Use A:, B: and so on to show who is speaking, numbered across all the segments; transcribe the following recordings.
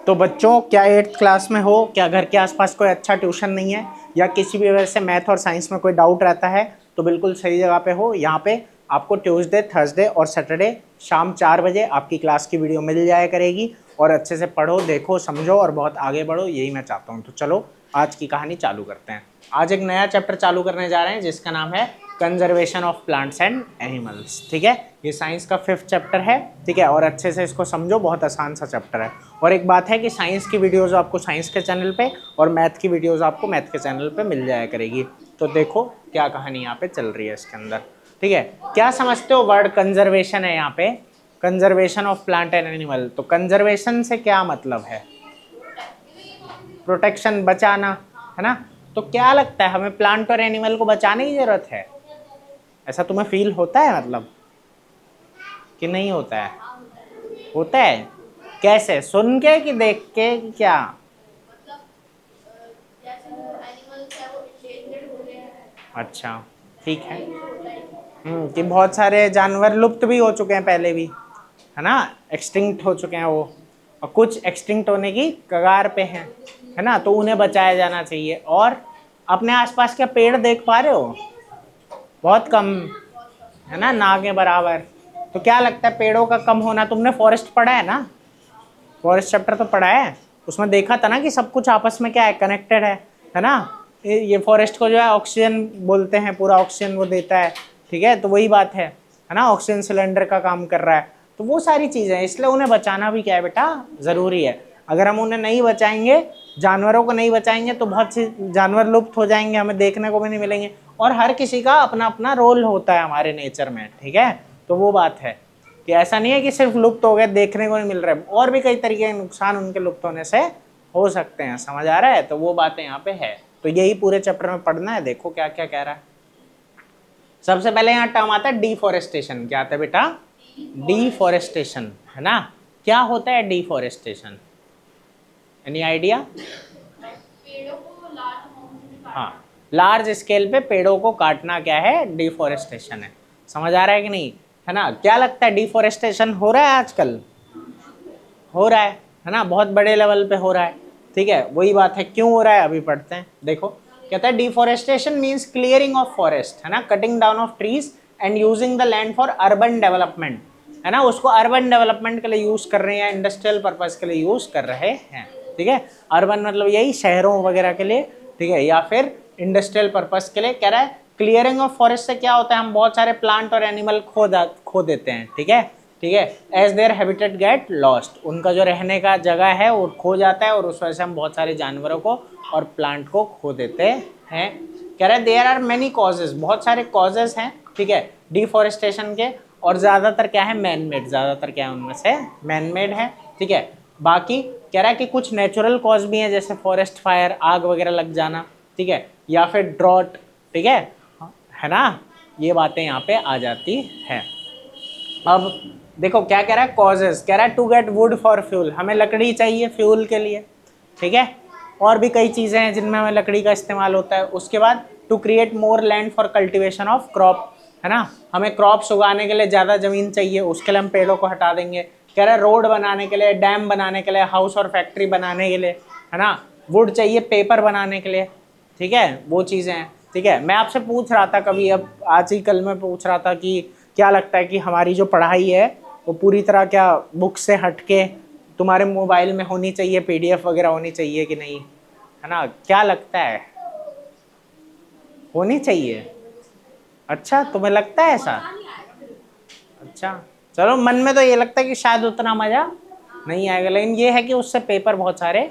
A: तो बच्चों, क्या 8th क्लास में हो, क्या घर के आसपास कोई अच्छा ट्यूशन नहीं है, या किसी भी वजह से मैथ और साइंस में कोई डाउट रहता है, तो बिल्कुल सही जगह पे हो। यहाँ पे आपको ट्यूसडे, थर्सडे और सैटरडे शाम 4 बजे आपकी क्लास की वीडियो मिल जाया करेगी। और अच्छे से पढ़ो, देखो, समझो और बहुत आगे बढ़ो, यही मैं चाहता हूँ। तो चलो आज की कहानी चालू करते हैं। आज एक नया चैप्टर चालू करने जा रहे हैं जिसका नाम है conservation of plants and animals. ठीक है, ये साइंस का 5th चैप्टर है। ठीक है, और अच्छे से इसको समझो, बहुत आसान सा चैप्टर है। और एक बात है कि साइंस की वीडियोज़ आपको साइंस के चैनल पे और मैथ की वीडियोज़ आपको मैथ के चैनल पे मिल जाया करेगी। तो देखो क्या कहानी यहाँ पे चल रही है इसके अंदर। ठीक है, क्या समझते हो वर्ड कंजर्वेशन है यहाँ पे, conservation of plant and animal. तो कंजर्वेशन से क्या मतलब है? प्रोटेक्शन, बचाना, है ना। तो क्या लगता है हमें प्लांट और एनिमल को बचाने की जरूरत है? ऐसा तुम्हें फील होता है मतलब कि नहीं होता है? होता है। कैसे, सुन के कि देख के कि क्या? अच्छा, ठीक है। कि बहुत सारे जानवर लुप्त भी हो चुके हैं पहले भी, है ना, एक्सटिंक्ट हो चुके हैं वो, और कुछ एक्सटिंक्ट होने की कगार पे हैं, है ना, तो उन्हें बचाया जाना चाहिए। और अपने आसपास के पेड़ देख पा रहे हो, बहुत कम, है ना, ना के बराबर। तो क्या लगता है पेड़ों का कम होना, तुमने फॉरेस्ट पढ़ा है ना, फॉरेस्ट चैप्टर तो पढ़ा है, उसमें देखा था ना कि सब कुछ आपस में क्या है, कनेक्टेड है ना। ये फॉरेस्ट को जो है ऑक्सीजन बोलते हैं, पूरा ऑक्सीजन वो देता है। ठीक है, तो वही बात है ना, ऑक्सीजन सिलेंडर का काम कर रहा है। तो वो सारी चीज़ें हैं, इसलिए उन्हें बचाना भी क्या है बेटा, ज़रूरी है। अगर हम उन्हें नहीं बचाएंगे, जानवरों को नहीं बचाएंगे, तो बहुत सी जानवर लुप्त हो जाएंगे, हमें देखने को भी नहीं मिलेंगे। और हर किसी का अपना अपना रोल होता है हमारे नेचर में। ठीक है, तो वो बात है कि ऐसा नहीं है कि सिर्फ लुप्त हो गए, देखने को नहीं मिल रहे, और भी कई तरीके के नुकसान उनके लुप्त होने से हो सकते हैं। समझ आ रहा है? तो वो बातें यहाँ पे है, तो यही पूरे चैप्टर में पढ़ना है। देखो क्या क्या कह रहा है। सबसे पहले यहाँ टर्म आता है डिफॉरेस्टेशन। क्या आता है बेटा? डिफॉरेस्टेशन, है ना। क्या होता है डिफॉरेस्टेशन? Any idea? हाँ, लार्ज स्केल पे पेड़ों को काटना क्या है, डिफॉरेस्टेशन है। समझ आ रहा है कि नहीं, है ना। क्या लगता है डिफॉरेस्टेशन हो रहा है आजकल? हो रहा है ना, बहुत बड़े लेवल पे हो रहा है। ठीक है, वही बात है, क्यों हो रहा है अभी पढ़ते हैं। देखो कहता है deforestation means clearing of forest, है ना, cutting down of trees and using the land for urban development, है ना, उसको अर्बन डेवलपमेंट के लिए यूज कर रहे हैं, इंडस्ट्रियल पर्पज के लिए यूज कर रहे हैं। ठीक है, अर्बन मतलब यही शहरों वगैरह के लिए, ठीक है, या फिर इंडस्ट्रियल पर्पज के लिए। कह रहा है क्लियरिंग ऑफ फॉरेस्ट से क्या होता है, हम बहुत सारे प्लांट और एनिमल खो देते हैं। ठीक है, ठीक है, as their habitat get lost, उनका जो रहने का जगह है वो खो जाता है, और उस वजह से हम बहुत सारे जानवरों को और प्लांट को खो देते हैं। कह रहे हैं देयर आर मेनी कॉजेज, बहुत सारे कॉजेज हैं, ठीक है, डिफॉरेस्टेशन के, और ज़्यादातर क्या है, मैन मेड, ज़्यादातर क्या है उनमें से मैन मेड है। ठीक है, बाकी कह रहा है कि कुछ नेचुरल कॉज भी हैं, जैसे फॉरेस्ट फायर, आग वगैरह लग जाना, ठीक है, या फिर ड्रॉट, ठीक है ना, ये बातें यहाँ पे आ जाती है। अब देखो क्या कह रहा है, कॉजेज, कह रहा है to get wood for fuel, हमें लकड़ी चाहिए फ्यूल के लिए। ठीक है, और भी कई चीज़ें हैं जिनमें हमें लकड़ी का इस्तेमाल होता है। उसके बाद to create more land for cultivation of crop, है ना, हमें क्रॉप्स उगाने के लिए ज़्यादा ज़मीन चाहिए, उसके लिए हम पेड़ों को हटा देंगे। कह रहा है रोड बनाने के लिए, डैम बनाने के लिए, हाउस और फैक्ट्री बनाने के लिए, है ना, वुड चाहिए पेपर बनाने के लिए। ठीक है, वो चीज़ें हैं। ठीक है, मैं आपसे पूछ रहा था कभी, अब आज ही कल में पूछ रहा था कि क्या लगता है कि हमारी जो पढ़ाई है वो पूरी तरह क्या बुक से हटके तुम्हारे मोबाइल में होनी चाहिए, पीडीएफ वगैरह होनी चाहिए कि नहीं, है ना, क्या लगता है? होनी चाहिए। अच्छा, तुम्हें लगता है ऐसा? अच्छा, चलो, मन में तो ये लगता है कि शायद उतना मज़ा नहीं आएगा, लेकिन ये है कि उससे पेपर बहुत सारे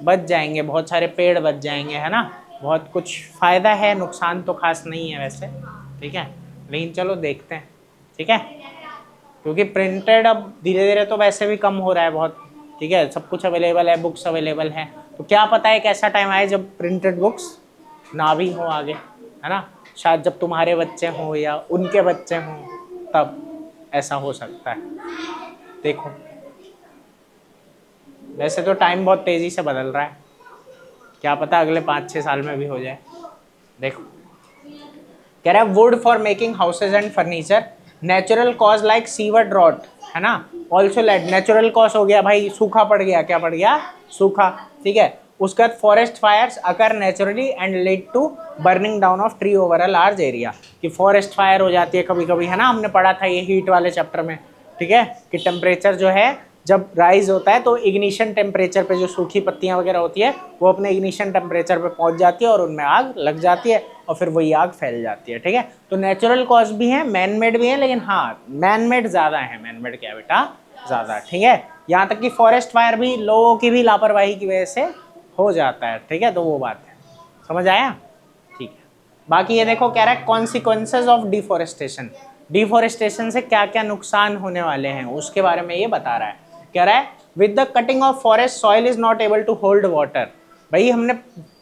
A: बच जाएंगे, बहुत सारे पेड़ बच जाएंगे, है ना, बहुत कुछ फ़ायदा है, नुकसान तो खास नहीं है वैसे। ठीक है, लेकिन चलो देखते हैं। ठीक है, क्योंकि प्रिंटेड अब धीरे धीरे तो वैसे भी कम हो रहा है बहुत। ठीक है, सब कुछ अवेलेबल है, बुक्स अवेलेबल हैं, तो क्या पता एक ऐसा टाइम आए जब प्रिंटेड बुक्स ना भी हो आगे, है ना, शायद जब तुम्हारे बच्चे हों या उनके बच्चे हों तब ऐसा हो सकता है। देखो वैसे तो टाइम बहुत तेज़ी से बदल रहा है, क्या पता अगले 5-6 साल में भी हो जाए। देखो कह रहा है wood for making houses and furniture, natural cause like severe drought, है ना। ऑल्सो लेड नेचुरल कॉज हो गया भाई, सूखा पड़ गया, क्या पड़ गया, सूखा, ठीक है। उसके बाद forest fires occur naturally and lead to burning down of tree over a large area, कि फॉरेस्ट फायर हो जाती है कभी कभी, है ना, हमने पढ़ा था ये हीट वाले चैप्टर में, ठीक है, कि टेम्परेचर जो है जब राइज होता है तो इग्निशन टेम्परेचर पे जो सूखी पत्तियां वगैरह होती है वो अपने इग्निशन टेम्परेचर पे पहुंच जाती है और उनमें आग लग जाती है और फिर वही आग फैल जाती है, ठीक है। तो नेचुरल कॉज भी है, मैन मेड भी है, लेकिन हाँ मैन मेड ज़्यादा है, मैन मेड क्या बेटा, ज़्यादा, ठीक है। यहाँ तक कि फॉरेस्ट फायर भी लोगों की भी लापरवाही की वजह से हो जाता है, ठीक है, तो वो बात है, समझ आया, ठीक है। बाकी ये देखो कह रहा है कॉन्सिक्वेंसेज ऑफ डिफॉरेस्टेशन, डिफॉरेस्टेशन से क्या क्या नुकसान होने वाले हैं उसके बारे में ये बता रहा है। कह रहा है with the cutting of forest soil is not able to hold water, भाई हमने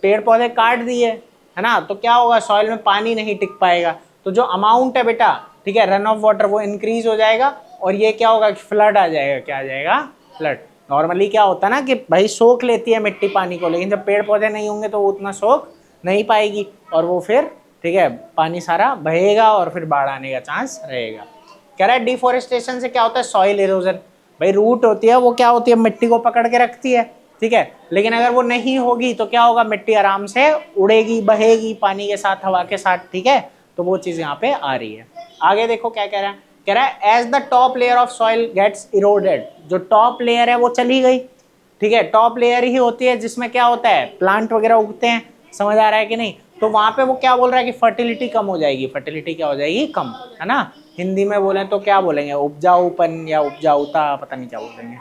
A: पेड़ पौधे काट दिए, है ना, तो क्या होगा, सॉइल में पानी नहीं टिक पाएगा, तो जो अमाउंट है बेटा, ठीक है, रन ऑफ वाटर वो इंक्रीज हो जाएगा और ये क्या होगा, फ्लड आ जाएगा, क्या आ जाएगा, फ्लड। नॉर्मली क्या होता है ना कि भाई सोख लेती है मिट्टी पानी को, लेकिन जब पेड़ पौधे नहीं होंगे तो वो उतना सोख नहीं पाएगी और वो फिर, ठीक है, पानी सारा बहेगा और फिर बाढ़ आने का चांस रहेगा। कह रहा है डिफॉरेस्टेशन से क्या होता है, सॉइल इरोजन, भाई रूट होती है वो क्या होती है, मिट्टी को पकड़ के रखती है, ठीक है, लेकिन अगर वो नहीं होगी तो क्या होगा, मिट्टी आराम से उड़ेगी, बहेगी पानी के साथ, हवा के साथ, ठीक है, तो वो चीज़ यहाँ पे आ रही है। आगे देखो क्या कह रहा है, कह रहा है as the top layer of soil gets eroded, जो टॉप लेयर है वो चली गई, ठीक है, टॉप लेयर ही होती है जिसमें क्या होता है, प्लांट वगैरह उगते हैं, समझ आ रहा है कि नहीं, तो वहां पे वो क्या बोल रहा है कि फर्टिलिटी कम हो जाएगी, फर्टिलिटी क्या हो जाएगी, कम, है ना, हिंदी में बोले तो क्या बोलेंगे, उपजाऊपन या उपजाऊता, पता नहीं क्या बोलेंगे,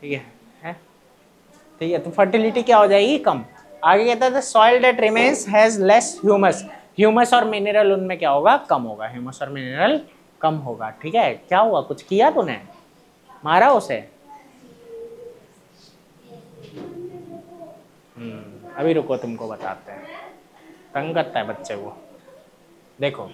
A: ठीक है, ठीक है, तो फर्टिलिटी क्या हो जाएगी, कम। आगे कहता है soil that remains has less humus, humus और मिनरल उनमें क्या होगा, कम होगा, ह्यूमस और मिनरल कम होगा, ठीक है। क्या हुआ, कुछ किया तूने, मारा उसे, अभी रुको तुमको बताते हैं, तंग करता है बच्चे को। देखो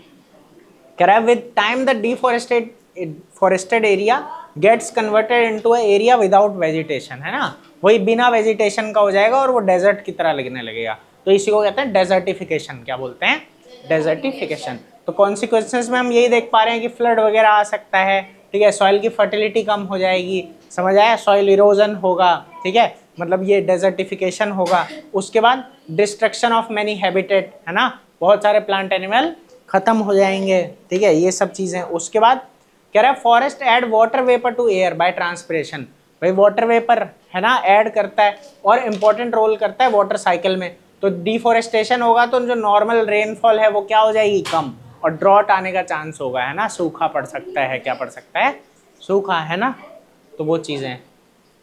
A: कह रहा है with time the deforested area gets converted into a area without vegetation, है ना, वही बिना वेजिटेशन का हो जाएगा और वो डेजर्ट की तरह लगने लगेगा, तो इसी को कहते हैं डेजर्टिफिकेशन, क्या बोलते हैं, डेजर्टिफिकेशन। तो कॉन्सिक्वेंसेस में हम यही देख पा रहे हैं कि फ्लड वगैरह आ सकता है, ठीक है, सॉइल की फर्टिलिटी कम हो जाएगी, समझ आया, सॉइल इरोजन होगा, ठीक है, मतलब ये डेजर्टिफिकेशन होगा। उसके बाद डिस्ट्रक्शन ऑफ मैनी हैबिटेट, है ना, बहुत सारे प्लांट एनिमल खत्म हो जाएंगे, ठीक है, ये सब चीजें। उसके बाद कह रहा है forest add water vapour to air by transpiration, भाई वाटर वेपर, है ना, ऐड करता है और इंपॉर्टेंट रोल करता है वाटर साइकिल में। तो डिफॉरेस्टेशन होगा तो जो नॉर्मल रेनफॉल है वो क्या हो जाएगी, कम, और ड्रॉट आने का चांस होगा, है ना, सूखा पड़ सकता है, क्या पड़ सकता है, सूखा, है ना, तो वो चीज़ें।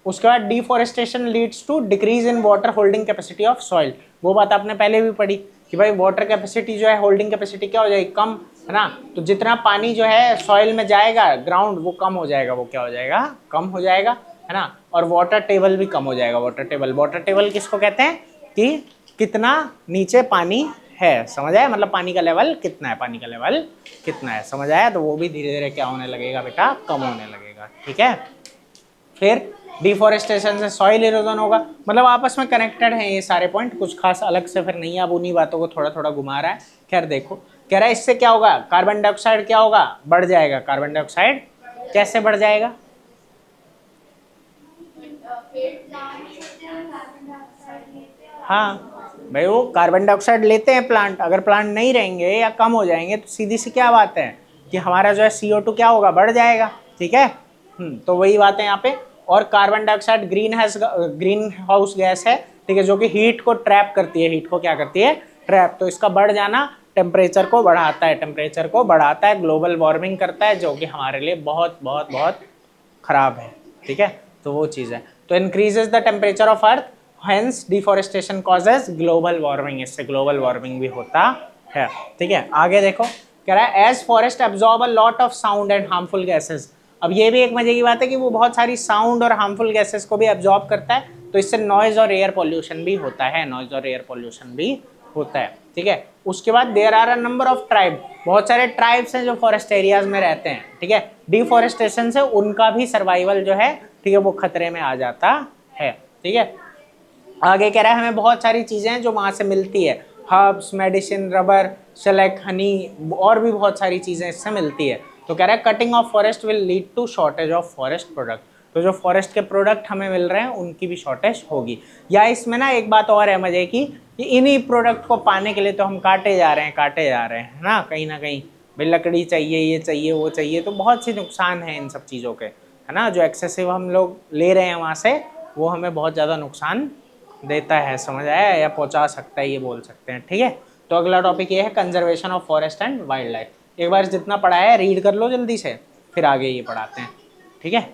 A: उसके बाद deforestation leads to decrease in water holding capacity of soil, वो बात आपने पहले भी पढ़ी कि भाई वाटर कैपेसिटी जो है, होल्डिंग कैपेसिटी क्या हो जाएगी, कम, है ना, तो जितना पानी जो है सॉइल में जाएगा ग्राउंड वो कम हो जाएगा, वो क्या हो जाएगा, कम हो जाएगा, है ना, और वाटर टेबल भी कम हो जाएगा। वाटर टेबल किसको कहते हैं कि कितना नीचे पानी है, समझ आया, मतलब पानी का लेवल कितना है, पानी का लेवल कितना है, समझ आया, तो वो भी धीरे धीरे क्या होने लगेगा बेटा, कम होने लगेगा, ठीक है। फिर डिफॉरेस्टेशन से सॉइल इरोजन होगा, मतलब आपस में कनेक्टेड हैं ये सारे पॉइंट, कुछ खास अलग से फिर नहीं, अब उन्हीं बातों को थोड़ा थोड़ा घुमा रहा है। खैर देखो कह रहा है इससे क्या होगा, कार्बन डाइऑक्साइड क्या होगा, बढ़ जाएगा, कार्बन डाइऑक्साइड कैसे बढ़ जाएगा, हाँ भाई वो कार्बन डाइऑक्साइड लेते हैं प्लांट, अगर प्लांट नहीं रहेंगे या कम हो जाएंगे तो सीधी सी क्या बात है कि हमारा जो है CO2 क्या होगा, बढ़ जाएगा, ठीक है, तो वही बात है यहाँ पे। और carbon dioxide green house gas है, ठीक है, जो कि हीट को ट्रैप करती है, हीट को क्या करती है, ट्रैप, तो इसका बढ़ जाना टेम्परेचर को बढ़ाता है, टेम्परेचर को बढ़ाता है, ग्लोबल वार्मिंग करता है, जो कि हमारे लिए बहुत बहुत बहुत खराब है, ठीक है, तो वो चीज़ है। तो increases the temperature of earth, hence deforestation causes global warming, इससे ग्लोबल वार्मिंग भी होता है, ठीक है। आगे देखो कह रहा है as forest absorb a lot of sound and harmful gases, अब ये भी एक मजे की बात है कि वो बहुत सारी साउंड और हार्मफुल गैसेस को भी एब्जॉर्ब करता है, तो इससे नॉइज और एयर पॉल्यूशन भी होता है, नॉइज और एयर पॉल्यूशन भी होता है, ठीक है। उसके बाद there are a number of tribe, बहुत सारे ट्राइब्स हैं जो फॉरेस्ट एरियाज में रहते हैं, ठीक है, डिफॉरेस्टेशन से उनका भी सर्वाइवल जो है, ठीक है, वो खतरे में आ जाता है, ठीक है। आगे कह रहा है हमें बहुत सारी चीज़ें हैं जो वहाँ से मिलती है, हर्ब्स, मेडिसिन, रबर, शेलेक, हनी, और भी बहुत सारी चीज़ें इससे मिलती है, तो कह रहा है cutting of forest will lead to shortage of forest product, तो जो फॉरेस्ट के प्रोडक्ट हमें मिल रहे हैं उनकी भी शॉर्टेज होगी। या इसमें ना एक बात और है मजे की कि इन्हीं प्रोडक्ट को पाने के लिए तो हम काटे जा रहे हैं है ना कहीं भाई लकड़ी चाहिए, ये चाहिए, वो चाहिए, तो बहुत सी नुकसान है इन सब चीज़ों के, है ना। जो एक्सेसिव हम लोग ले रहे हैं वहाँ से वो हमें बहुत ज़्यादा नुकसान देता है, समझ आया, या पहुँचा सकता है, ये बोल सकते हैं। ठीक है, तो अगला टॉपिक ये है conservation of forest and wild life. एक बार जितना पढ़ा है रीड कर लो जल्दी से, फिर आगे ये पढ़ाते हैं। ठीक है,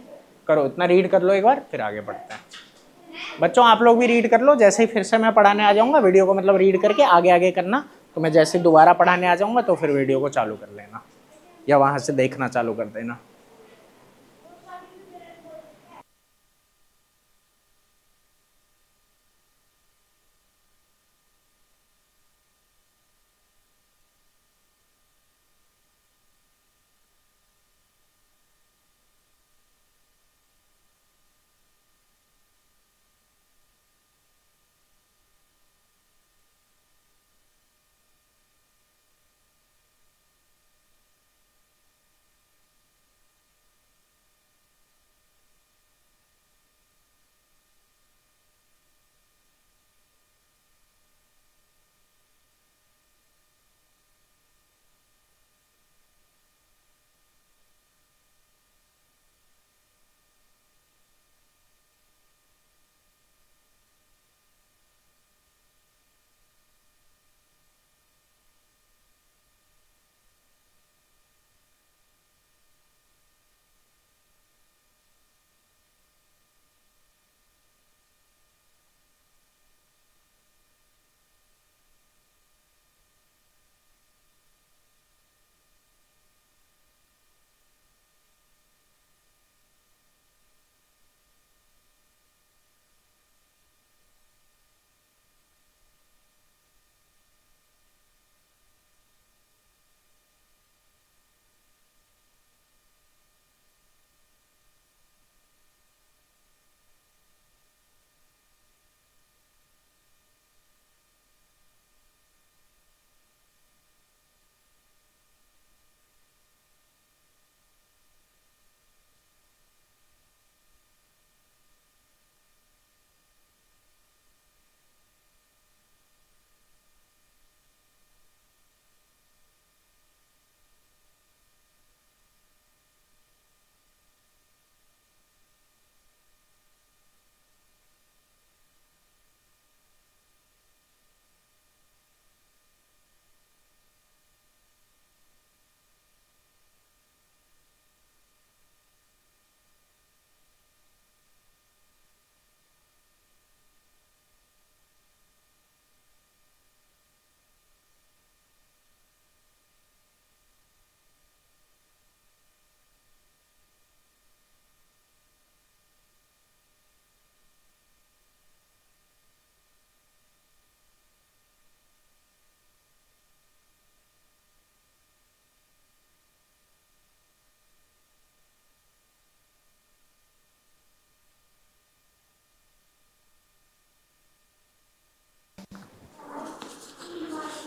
A: करो इतना रीड कर लो एक बार, फिर आगे बढ़ते हैं। बच्चों आप लोग भी रीड कर लो, जैसे ही फिर से मैं पढ़ाने आ जाऊँगा वीडियो को मतलब रीड करके आगे आगे करना, तो मैं जैसे दोबारा पढ़ाने आ जाऊँगा तो फिर वीडियो को चालू कर लेना या वहाँ से देखना चालू कर देना।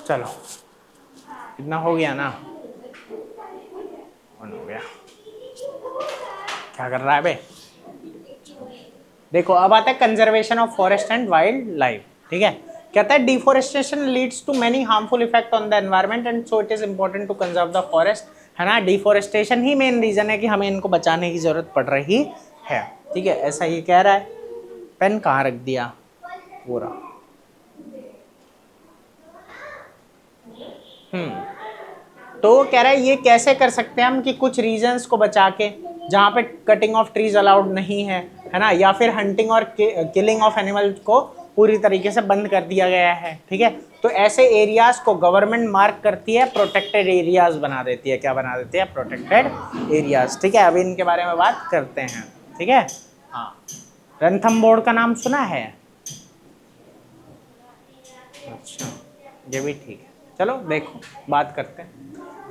A: चलो इतना हो गया ना, ऑन हो गया। क्या कर रहा है बे? देखो अब आता है conservation of forest and wildlife. ठीक है, कहता है deforestation leads to many harmful effect on the environment and so it is important to conserve the forest, है ना। डिफोरेस्टेशन ही मेन रीजन है कि हमें इनको बचाने की जरूरत पड़ रही है। ठीक है, ऐसा ये कह रहा है। पेन कहाँ रख दिया? वो रहा। तो कह रहा है ये कैसे कर सकते हैं हम कि कुछ रीजन्स को बचा के, जहाँ पे कटिंग ऑफ ट्रीज अलाउड नहीं है ना, या फिर हंटिंग और किलिंग ऑफ एनिमल्स को पूरी तरीके से बंद कर दिया गया है। ठीक है, तो ऐसे एरियाज को गवर्नमेंट मार्क करती है, प्रोटेक्टेड एरियाज बना देती है। क्या बना देती है? Protected areas. ठीक है, अभी इनके बारे में बात करते हैं। ठीक है, हाँ, रणथंबोर का नाम सुना है? अच्छा, ये भी ठीक है। चलो देखो बात करते हैं।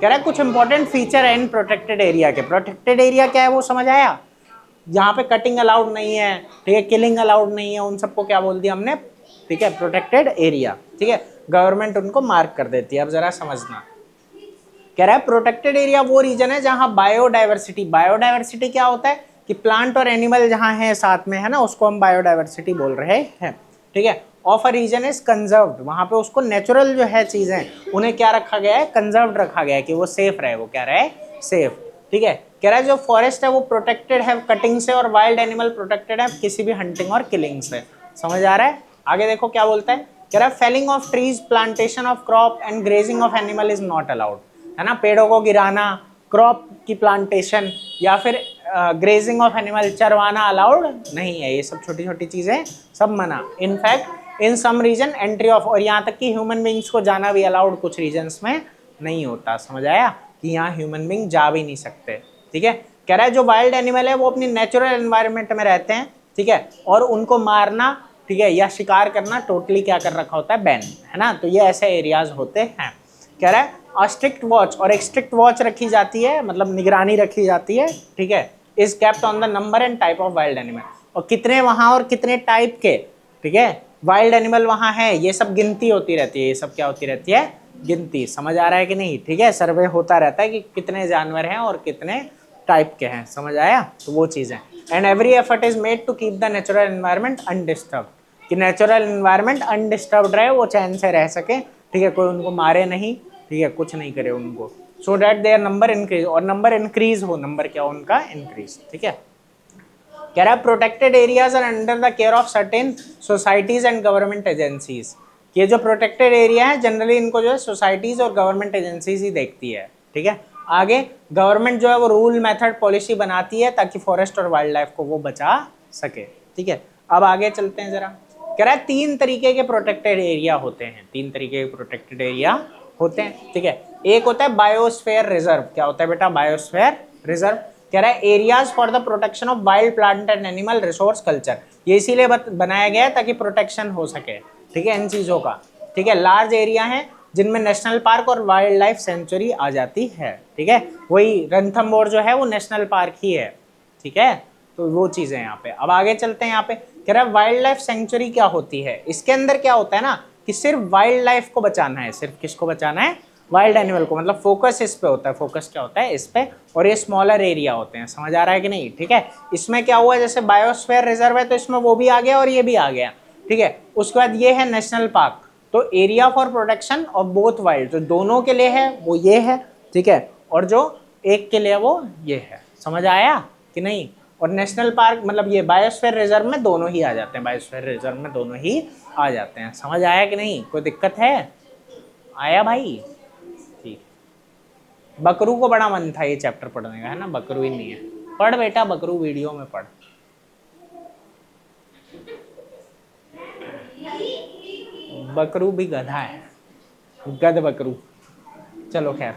A: कह रहा है कुछ इंपॉर्टेंट फीचर है इन प्रोटेक्टेड एरिया के। प्रोटेक्टेड एरिया क्या है वो समझ आया? यहाँ पे कटिंग अलाउड नहीं है, ठीक है, किलिंग अलाउड नहीं है, उन सबको क्या बोल दिया हमने? ठीक है, प्रोटेक्टेड एरिया। ठीक है, गवर्नमेंट उनको मार्क कर देती है। अब जरा समझना, कह रहा है प्रोटेक्टेड एरिया वो रीजन है जहां बायोडाइवर्सिटी, बायोडाइवर्सिटी क्या होता है कि प्लांट और एनिमल जहां है साथ में, है ना, उसको हम बायोडाइवर्सिटी बोल रहे हैं, ठीक है। Of a region is conserved, वहां पे उसको नेचुरल जो है चीजें उन्हें क्या रखा गया है, कंजर्व्ड रखा गया है कि वो सेफ रहे, वो क्या रहे, सेफ, ठीक है। कह रहा है जो फॉरेस्ट है वो प्रोटेक्टेड है कटिंग से और वाइल्ड एनिमल प्रोटेक्टेड है किसी भी हंटिंग और किलिंग से। समझ आ रहा है? आगे देखो क्या बोलता है, कह रहा है felling of trees, plantation of crop and grazing of animal is not allowed, है ना, पेड़ों को गिराना, क्रॉप की प्लांटेशन या फिर ग्रेजिंग ऑफ एनिमल, चरवाना अलाउड नहीं है, ये सब छोटी छोटी चीजें सब मना। In fact in some region entry of, और यहाँ तक कि ह्यूमन बींग्स को जाना भी अलाउड कुछ रीजन्स में नहीं होता। समझ आया कि यहाँ ह्यूमन बींग जा भी नहीं सकते, ठीक है। कह रहा है जो वाइल्ड एनिमल है वो अपनी नेचुरल एनवायरनमेंट में रहते हैं, ठीक है, और उनको मारना, ठीक है, या शिकार करना टोटली क्या कर रखा होता है, बैन, है ना, तो ये ऐसे एरियाज होते हैं। कह रहा है स्ट्रिक्ट वॉच, और एक स्ट्रिक्ट वॉच रखी जाती है, मतलब निगरानी रखी जाती है, ठीक है, is kept on the number and type of wild animal, और कितने वहां और कितने टाइप के, ठीक है, वाइल्ड एनिमल वहां है, ये सब गिनती होती रहती है, ये सब क्या होती रहती है, गिनती। समझ आ रहा है कि नहीं, ठीक है, सर्वे होता रहता है कि कितने जानवर हैं और कितने टाइप के हैं। समझ आया, तो वो चीज़ है। And every effort is made to keep the natural environment undisturbed, कि नेचुरल एनवायरनमेंट अनडिस्टर्ब रहे, वो चैन से रह सके, ठीक है, कोई उनको मारे नहीं, ठीक है, कुछ नहीं करे उनको, so that their number increase, और नंबर इंक्रीज हो, नंबर क्या हो उनका, इंक्रीज, ठीक है। कह रहा है protected areas are under the care of certain societies and government agencies, ये जो प्रोटेक्टेड एरिया है जनरली इनको जो है सोसाइटीज और गवर्नमेंट एजेंसीज ही देखती है, ठीक है। आगे गवर्नमेंट जो है वो रूल मेथड पॉलिसी बनाती है ताकि फॉरेस्ट और वाइल्ड लाइफ को वो बचा सके, ठीक है। अब आगे चलते हैं जरा। कह रहा है 3 तरीके के प्रोटेक्टेड एरिया होते हैं, 3 तरीके के प्रोटेक्टेड एरिया होते हैं, ठीक है। एक होता है बायोस्फीयर रिजर्व, क्या होता है बेटा, बायोस्फीयर रिजर्व। कह रहा है areas for the protection of wild plant and animal resource culture, ये इसीलिए बनाया गया है ताकि प्रोटेक्शन हो सके, ठीक है, इन चीजों का, ठीक है। लार्ज एरिया है जिनमें नेशनल पार्क और वाइल्ड लाइफ सेंचुरी आ जाती है, ठीक है, वही रणथंभौर जो है वो नेशनल पार्क ही है, ठीक है, तो वो चीजें यहाँ पे। अब आगे चलते हैं, यहाँ पे कह रहा है वाइल्ड लाइफ सेंचुरी क्या होती है, इसके अंदर क्या होता है ना कि सिर्फ वाइल्ड लाइफ को बचाना है, सिर्फ किसको बचाना है, वाइल्ड एनिमल को, मतलब फोकस इस पे होता है, फोकस क्या होता है इस पे, और ये स्मॉलर एरिया होते हैं। समझ आ रहा है कि नहीं, ठीक है। इसमें क्या हुआ, जैसे बायोस्फीयर रिजर्व है तो इसमें वो भी आ गया और ये भी आ गया, ठीक है। उसके बाद ये है नेशनल पार्क, तो area for protection of both wild, जो दोनों के लिए है वो ये है, ठीक है, और जो एक के लिए वो ये है। समझ आया कि नहीं, और नेशनल पार्क मतलब ये बायोस्फीयर रिजर्व में दोनों ही आ जाते हैं, बायोस्फीयर रिजर्व में दोनों ही आ जाते हैं। समझ आया कि नहीं, कोई दिक्कत है, आया भाई, ठीक। बकरू को बड़ा मन था ये चैप्टर पढ़ने का, है ना, बकरू ही नहीं है, पढ़ बेटा बकरू, वीडियो में पढ़। बकरू भी गधा है, गध बकरू। चलो खैर,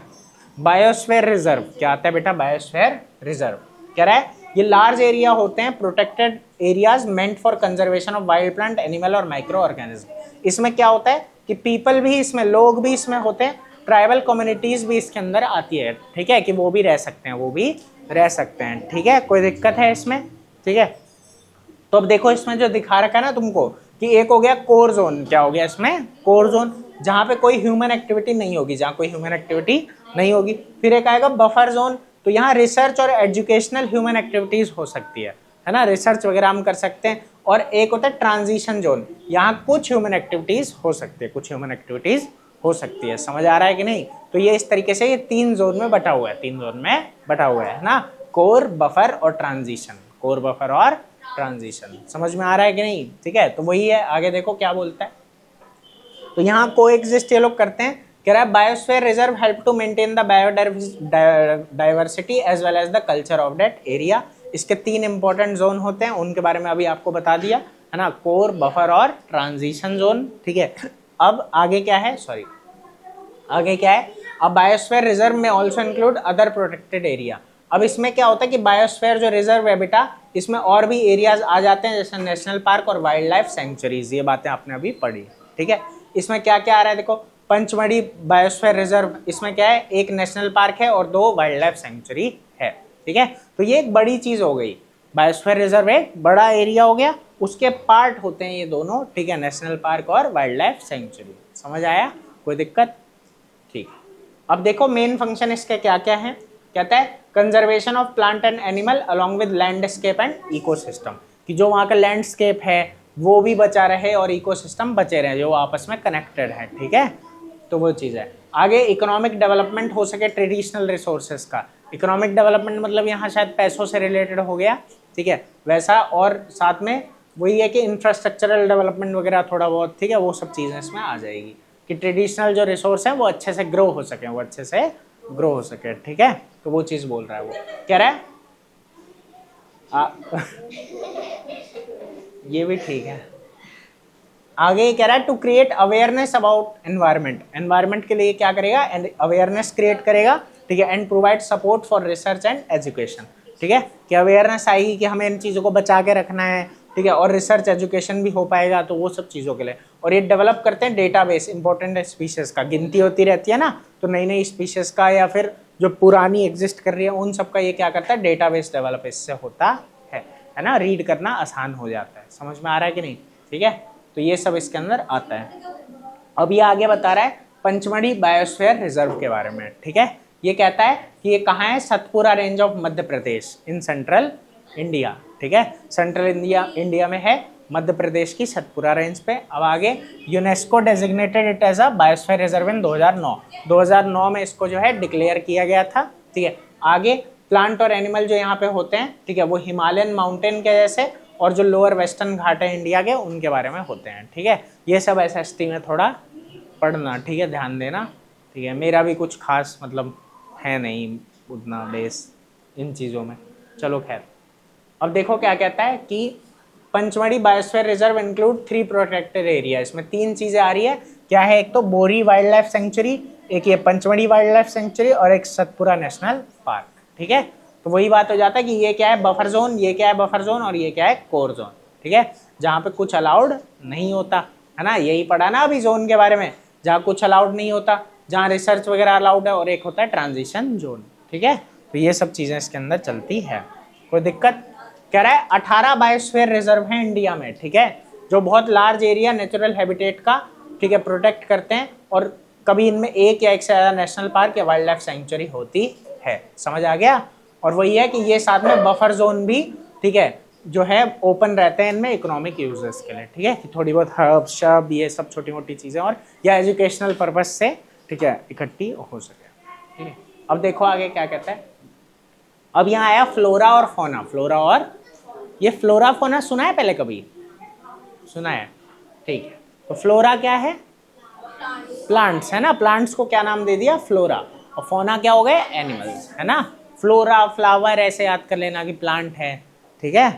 A: बायोस्फीयर रिजर्व क्या आता है बेटा, बायोस्फीयर रिजर्व कह रहा है ये लार्ज एरिया होते हैं, protected areas meant for conservation of wild plant, animal और माइक्रो ऑर्गेनिज्म। इसमें क्या होता है कि पीपल भी इसमें, लोग भी इसमें होते हैं, ट्राइबल कम्युनिटीज भी इसके अंदर आती है, ठीक है, कि वो भी रह सकते हैं, वो भी रह सकते हैं, ठीक है, कोई दिक्कत है इसमें, ठीक है। तो अब देखो इसमें जो दिखा रखा है ना तुमको कि एक हो गया कोर जोन, क्या हो गया इसमें, कोर जोन, जहाँ पे कोई ह्यूमन एक्टिविटी नहीं होगी, जहाँ कोई ह्यूमन एक्टिविटी नहीं होगी। फिर एक आएगा बफर जोन, तो यहाँ रिसर्च और एजुकेशनल ह्यूमन एक्टिविटीज हो सकती है ना, रिसर्च वगैरह हम कर सकते हैं। और एक होता है ट्रांजिशन जोन, यहाँ कुछ ह्यूमन एक्टिविटीज हो सकती है, कुछ ह्यूमन एक्टिविटीज हो सकती है। समझ आ रहा है कि नहीं, तो ये इस तरीके से ये 3 जोन में बटा हुआ है, 3 जोन में बटा हुआ है ना, कोर, बफर और ट्रांजिशन, कोर, बफर और ट्रांजिशन। समझ में आ रहा है कि नहीं, ठीक है, तो वही है। आगे देखो क्या बोलता है, तो यहाँ को एग्जिस्ट ये लोग करते हैं। कह रहा है biosphere reserve help to maintain the biodiversity as well as the culture of that area. इसके 3 इंपॉर्टेंट जोन होते हैं, उनके बारे में अभी आपको बता दिया है ना, कोर, बफर और ट्रांजिशन जोन, ठीक है। अब आगे क्या है, सॉरी आगे क्या है, अब बायोस्फीयर रिजर्व में also include other protected area. अब इसमें क्या होता है कि बायोस्फीयर जो रिजर्व है बेटा, इसमें और भी एरियाज आ जाते हैं, जैसे नेशनल पार्क और वाइल्ड लाइफ सेंचुरीज, ये बातें आपने अभी पढ़ी, ठीक है। इसमें क्या क्या आ रहा है, देखो पंचमढ़ी बायोस्फीयर रिजर्व, इसमें क्या है, एक नेशनल पार्क है और 2 वाइल्ड लाइफ सेंचुरी है, ठीक है। तो ये एक बड़ी चीज हो गई, बायोस्फीयर रिजर्व एक बड़ा एरिया हो गया, उसके पार्ट होते हैं ये दोनों, ठीक है, नेशनल पार्क और वाइल्ड लाइफ सेंचुरी। समझ आया, कोई दिक्कत, ठीक। अब देखो मेन फंक्शन इसके क्या क्या है, कहता है conservation of plant and animal along with landscape and ecosystem, कि जो वहाँ का लैंडस्केप है वो भी बचा रहे और इकोसिस्टम बचे रहे, जो आपस में कनेक्टेड है, ठीक है। तो वो चीज़ है। आगे इकोनॉमिक डेवलपमेंट हो सके ट्रेडिशनल रिसोर्सेज का। इकोनॉमिक डेवलपमेंट मतलब यहाँ शायद पैसों से रिलेटेड हो गया, ठीक है, वैसा, और साथ में वही है कि इंफ्रास्ट्रक्चरल डेवलपमेंट वगैरह थोड़ा बहुत, ठीक है, वो सब चीज़ें इसमें आ जाएगी कि ट्रेडिशनल जो रिसोर्स है वो अच्छे से ग्रो हो सके, वो अच्छे से ग्रो हो सके, ठीक है। तो वो चीज़ बोल रहा है, वो कह रहा है ये भी ठीक है। आगे ये कह रहा है to create awareness about environment, environment के लिए क्या करेगा, अवेयरनेस क्रिएट करेगा, ठीक है, and provide support for research and education, ठीक है, कि अवेयरनेस आएगी कि हमें इन चीज़ों को बचा के रखना है, ठीक है, और रिसर्च एजुकेशन भी हो पाएगा, तो वो सब चीज़ों के लिए। और ये डेवलप करते हैं डेटाबेस इंपॉर्टेंट स्पीशीज़ का, गिनती होती रहती है ना, तो नई नई स्पीशीज़ का या फिर जो पुरानी एग्जिस्ट कर रही है उन सब का ये क्या करता है, डेटाबेस डेवलप इससे होता है ना, रीड करना आसान हो जाता है। समझ में आ रहा है कि नहीं, ठीक है। तो ये सब इसके अंदर आता है। अब ये आगे बता रहा है पंचमढ़ी बायोस्फीयर रिजर्व के बारे में, ठीक है। ये कहता है कि ये कहाँ है, Satpura range of Madhya Pradesh in central India, ठीक है, सेंट्रल इंडिया में है, मध्य प्रदेश की सतपुरा रेंज पे। अब आगे UNESCO designated it as a biosphere reserve in 2009 में इसको जो है डिक्लेयर किया गया था, ठीक है। आगे प्लांट और एनिमल जो यहाँ पे होते हैं, ठीक है, वो हिमालयन माउंटेन के जैसे और जो लोअर वेस्टर्न घाट है इंडिया के उनके बारे में होते हैं, ठीक है। ये सब SST में थोड़ा पढ़ना, ठीक है, ध्यान देना, ठीक है। मेरा भी कुछ खास मतलब है नहीं उतना बेस इन चीज़ों में, चलो खैर। अब देखो क्या कहता है कि Pachmarhi biosphere reserve include 3 protected area, इसमें 3 चीज़ें आ रही है, क्या है, एक तो बोरी वाइल्ड लाइफ सेंचुरी, एक ये पंचमढ़ी वाइल्ड लाइफ सेंचुरी और एक सतपुरा नेशनल पार्क, ठीक है। तो वही बात हो जाता है कि ये क्या है बफर जोन, ये क्या है बफर जोन और ये क्या है कोर जोन, ठीक है, जहाँ पे कुछ अलाउड नहीं होता है ना, यही पढ़ा ना अभी जोन के बारे में, जहाँ कुछ अलाउड नहीं होता, जहाँ रिसर्च वगैरह अलाउड है, और एक होता है ट्रांजिशन जोन, ठीक है। तो ये सब चीज़ें इसके अंदर चलती है, कोई दिक्कत। कह रहा है 18 बायोस्फीयर रिजर्व है इंडिया में, ठीक है, जो बहुत लार्ज एरिया नेचुरल हैबिटेट का, ठीक है, प्रोटेक्ट करते हैं, और कभी इनमें एक या एक से ज़्यादा नेशनल पार्क या वाइल्ड लाइफ सेंचुरी होती है, समझ आ गया। और वही है कि ये साथ में बफर जोन भी, ठीक है, जो है ओपन रहते हैं इनमें इकोनॉमिक यूजेस के लिए, ठीक है, कि थोड़ी बहुत हर्ब शब ये सब छोटी मोटी चीज़ें और या एजुकेशनल पर्पज से, ठीक है, इकट्ठी हो सके, ठीक है। अब देखो आगे क्या कहता है। अब यहाँ आया फ्लोरा और फोना, फ्लोरा और ये फ्लोरा फोना सुना है पहले कभी, सुना है, ठीक है। तो फ्लोरा क्या है, प्लांट्स है ना, प्लांट्स को क्या नाम दे दिया, फ्लोरा, और फोना क्या हो गए, एनिमल्स, है ना। फ्लोरा फ्लावर ऐसे याद कर लेना कि प्लांट है, ठीक है,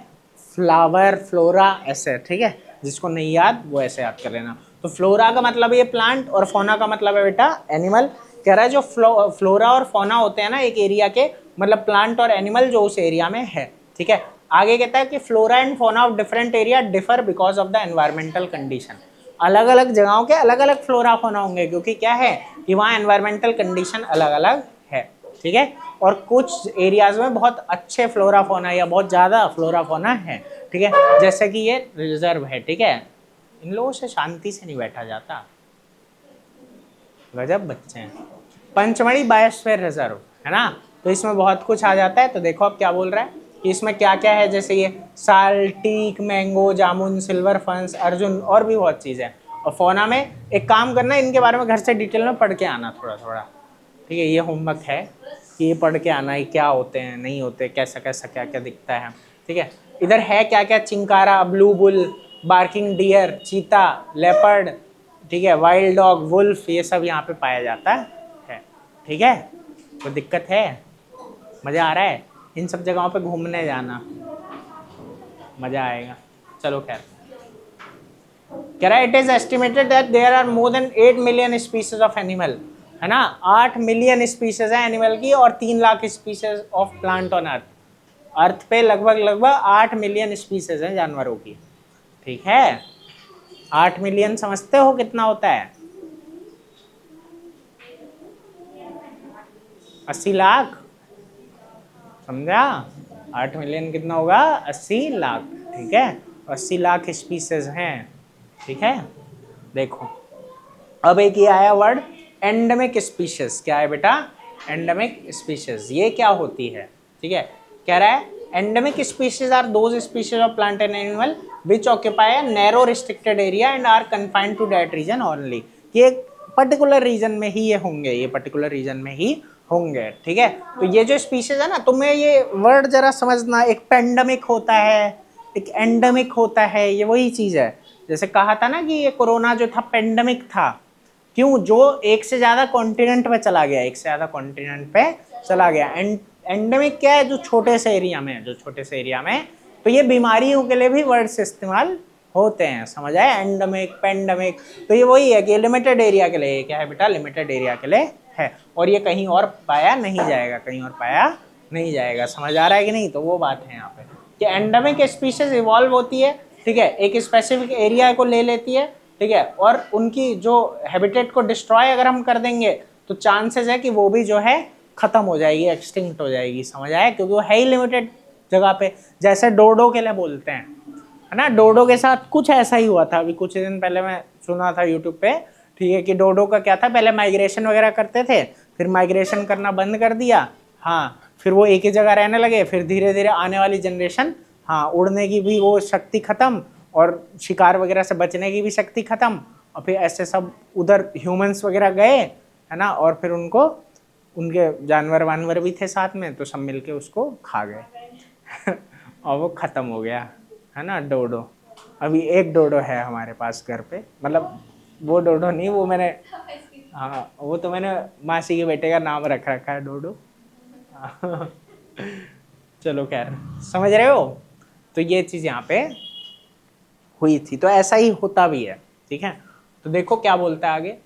A: फ्लावर फ्लोरा ऐसे, ठीक है, जिसको नहीं याद वो ऐसे याद कर लेना। तो फ्लोरा का मतलब ये प्लांट और फोना का मतलब है बेटा एनिमल। कह रहा है जो फ्लोरा और फोना होते हैं ना एक एरिया के, मतलब प्लांट और एनिमल जो उस एरिया में है, ठीक है। आगे कहता है कि flora and fauna of different area differ because of the environmental condition, अलग अलग जगहों के अलग अलग फ्लोरा फोना होंगे, क्योंकि क्या है कि वहाँ एनवायरमेंटल कंडीशन अलग अलग है, ठीक है। और कुछ एरियाज में बहुत अच्छे फ्लोरा फोना या बहुत ज़्यादा फ्लोरा फोना है, ठीक है, जैसे कि ये रिजर्व है, ठीक है। इन लोगों से शांति से नहीं बैठा जाता, गजब बच्चे हैं। पंचमढ़ी बायोस्फीयर रिजर्व है ना, तो इसमें बहुत कुछ आ जाता है। तो देखो अब क्या बोल रहा है कि इसमें क्या क्या है, जैसे ये साल, टीक, मैंगो, जामुन, सिल्वर फंस, अर्जुन और भी बहुत चीज़ें। और फोना में एक काम करना, इनके बारे में घर से डिटेल में पढ़ के आना थोड़ा थोड़ा, ठीक है, ये होमवर्क है कि ये पढ़ के आना है क्या होते हैं नहीं होते, कैसा कैसा क्या क्या दिखता है, ठीक है। इधर है क्या क्या, chinkara, blue bull, barking deer, चीता, लेपर्ड, ठीक है, वाइल्ड डॉग, वुल्फ, ये सब यहाँ पे पाया जाता है, ठीक है। कोई दिक्कत है, मज़ा आ रहा है, इन सब जगहों पे घूमने जाना मज़ा आएगा। चलो खैर, कह रहा है it is estimated that there are more than 8 million species of animal, है ना, 8 मिलियन स्पीसीज है एनिमल की और 3 lakh species of plant on earth. Earth पे लगभग 8 मिलियन स्पीसीज हैं जानवरों की, ठीक है। 8 मिलियन समझते हो कितना होता है, 80 लाख, समझा। 8 मिलियन कितना होगा, 80 लाख, ठीक है, 80 लाख स्पीसीज हैं, ठीक है। देखो अब एक ये आया वर्ड एंडेमिक स्पीशीज क्या है बेटा, एंडेमिक स्पीशीज ये क्या होती है, ठीक है, कह रहा है endemic species are those species of plant and animal which occupy a narrow restricted area and are confined to that region only, ये पर्टिकुलर रीजन में ही ये होंगे, ये पर्टिकुलर रीजन में ही होंगे, ठीक है। तो ये जो स्पीशीज है ना, तुम्हें ये वर्ड जरा समझना, एक पेंडेमिक होता है, एक एंडेमिक होता है, ये वही चीज है। जैसे कहा था ना कि ये कोरोना जो था पेंडेमिक था, क्यों, जो एक से ज्यादा कॉन्टिनेंट पे चला गया, एक से ज्यादा कॉन्टिनेंट पे चला गया। एंडेमिक क्या है, जो छोटे से एरिया में, जो छोटे से एरिया में, तो ये बीमारियों के लिए भी वर्ड्स इस्तेमाल होते हैं, समझ आए, एंडेमिक, पेंडेमिक, तो ये वही है कि लिमिटेड एरिया के लिए, क्या है बेटा, लिमिटेड एरिया के लिए है, और ये कहीं और पाया नहीं जाएगा, कहीं और पाया नहीं जाएगा, समझ आ रहा है कि नहीं। तो वो बात है यहाँ पे कि एंडेमिक स्पीशीज इवॉल्व होती है, ठीक है, एक स्पेसिफिक एरिया को ले लेती है, ठीक है, और उनकी जो हैबिटेट को डिस्ट्रॉय अगर हम कर देंगे तो चांसेस है कि वो भी जो है खत्म हो जाएगी, एक्सटिंक्ट हो जाएगी, समझ आया, क्योंकि वो है ही लिमिटेड जगह पे। जैसे डोडो के लिए बोलते हैं, है ना, डोडो के साथ कुछ ऐसा ही हुआ था, अभी कुछ दिन पहले मैं सुना था यूट्यूब पे, ठीक है, कि डोडो का क्या था, पहले माइग्रेशन वगैरह करते थे, फिर माइग्रेशन करना बंद कर दिया, हाँ, फिर वो एक ही जगह रहने लगे, फिर धीरे धीरे आने वाली जनरेशन, हाँ, उड़ने की भी वो शक्ति खत्म और शिकार वगैरह से बचने की भी शक्ति खत्म, और फिर ऐसे सब उधर ह्यूमंस वगैरह गए, है ना, और फिर उनको, उनके जानवर वानवर भी थे साथ में, तो सब मिलके उसको खा गए और वो खत्म हो गया, है ना, डोडो। अभी एक डोडो है हमारे पास घर पे, मतलब वो डोडो नहीं, वो मैंने, हाँ, वो तो मैंने मासी के बेटे का नाम रख रखा है डोडो चलो खैर, समझ रहे हो। तो ये चीज यहाँ पे हुई थी, तो ऐसा ही होता भी है, ठीक है। तो देखो क्या बोलता है आगे,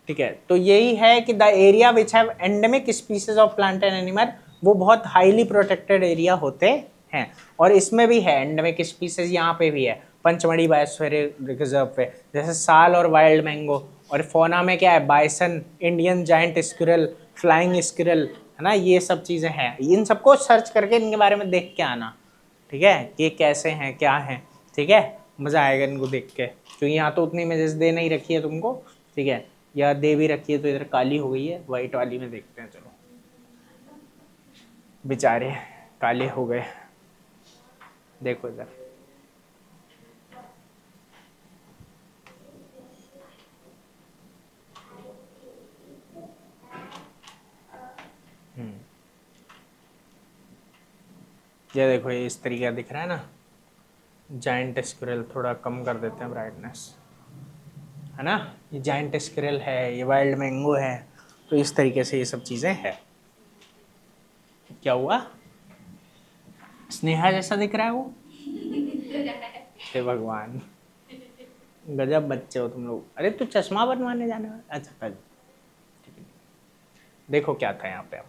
A: ठीक है, तो यही है कि the area which have endemic species of plant and animal, वो बहुत हाईली प्रोटेक्टेड एरिया होते हैं, और इसमें भी है एंडेमिक स्पीसीज, यहाँ पे भी है पंचमढ़ी बायोस्फीयर रिजर्व पे, जैसे साल और वाइल्ड मैंगो। और फोना में क्या है, bison, Indian giant squirrel, flying squirrel, है ना, ये सब चीज़ें हैं। इन सबको सर्च करके इनके बारे में देख के आना, ठीक है, कि कैसे हैं, क्या हैं, ठीक है, मज़ा आएगा इनको देख के, क्योंकि यहाँ तो उतनी इमेजेस दे नहीं रखी है तुमको, ठीक है, या दे भी रखी है तो इधर काली हो गई है, वाइट वाली में देखते हैं, चलो, बेचारे काले हो गए, देखो इधर, ये देखो, ये इस तरीके का दिख रहा है ना, जायंट स्क्विरल, थोड़ा कम कर देते हैं ब्राइटनेस, है ना, ये जायंट स्क्विरल है, ये वाइल्ड मैंगो है, तो इस तरीके से ये सब चीज़ें हैं। क्या हुआ, स्नेहा जैसा दिख रहा है वो हे भगवान, गजब बच्चे हो तुम लोग। अरे तू चश्मा बनवाने जाने वाला, अच्छा कर, देखो क्या था यहाँ पे, आप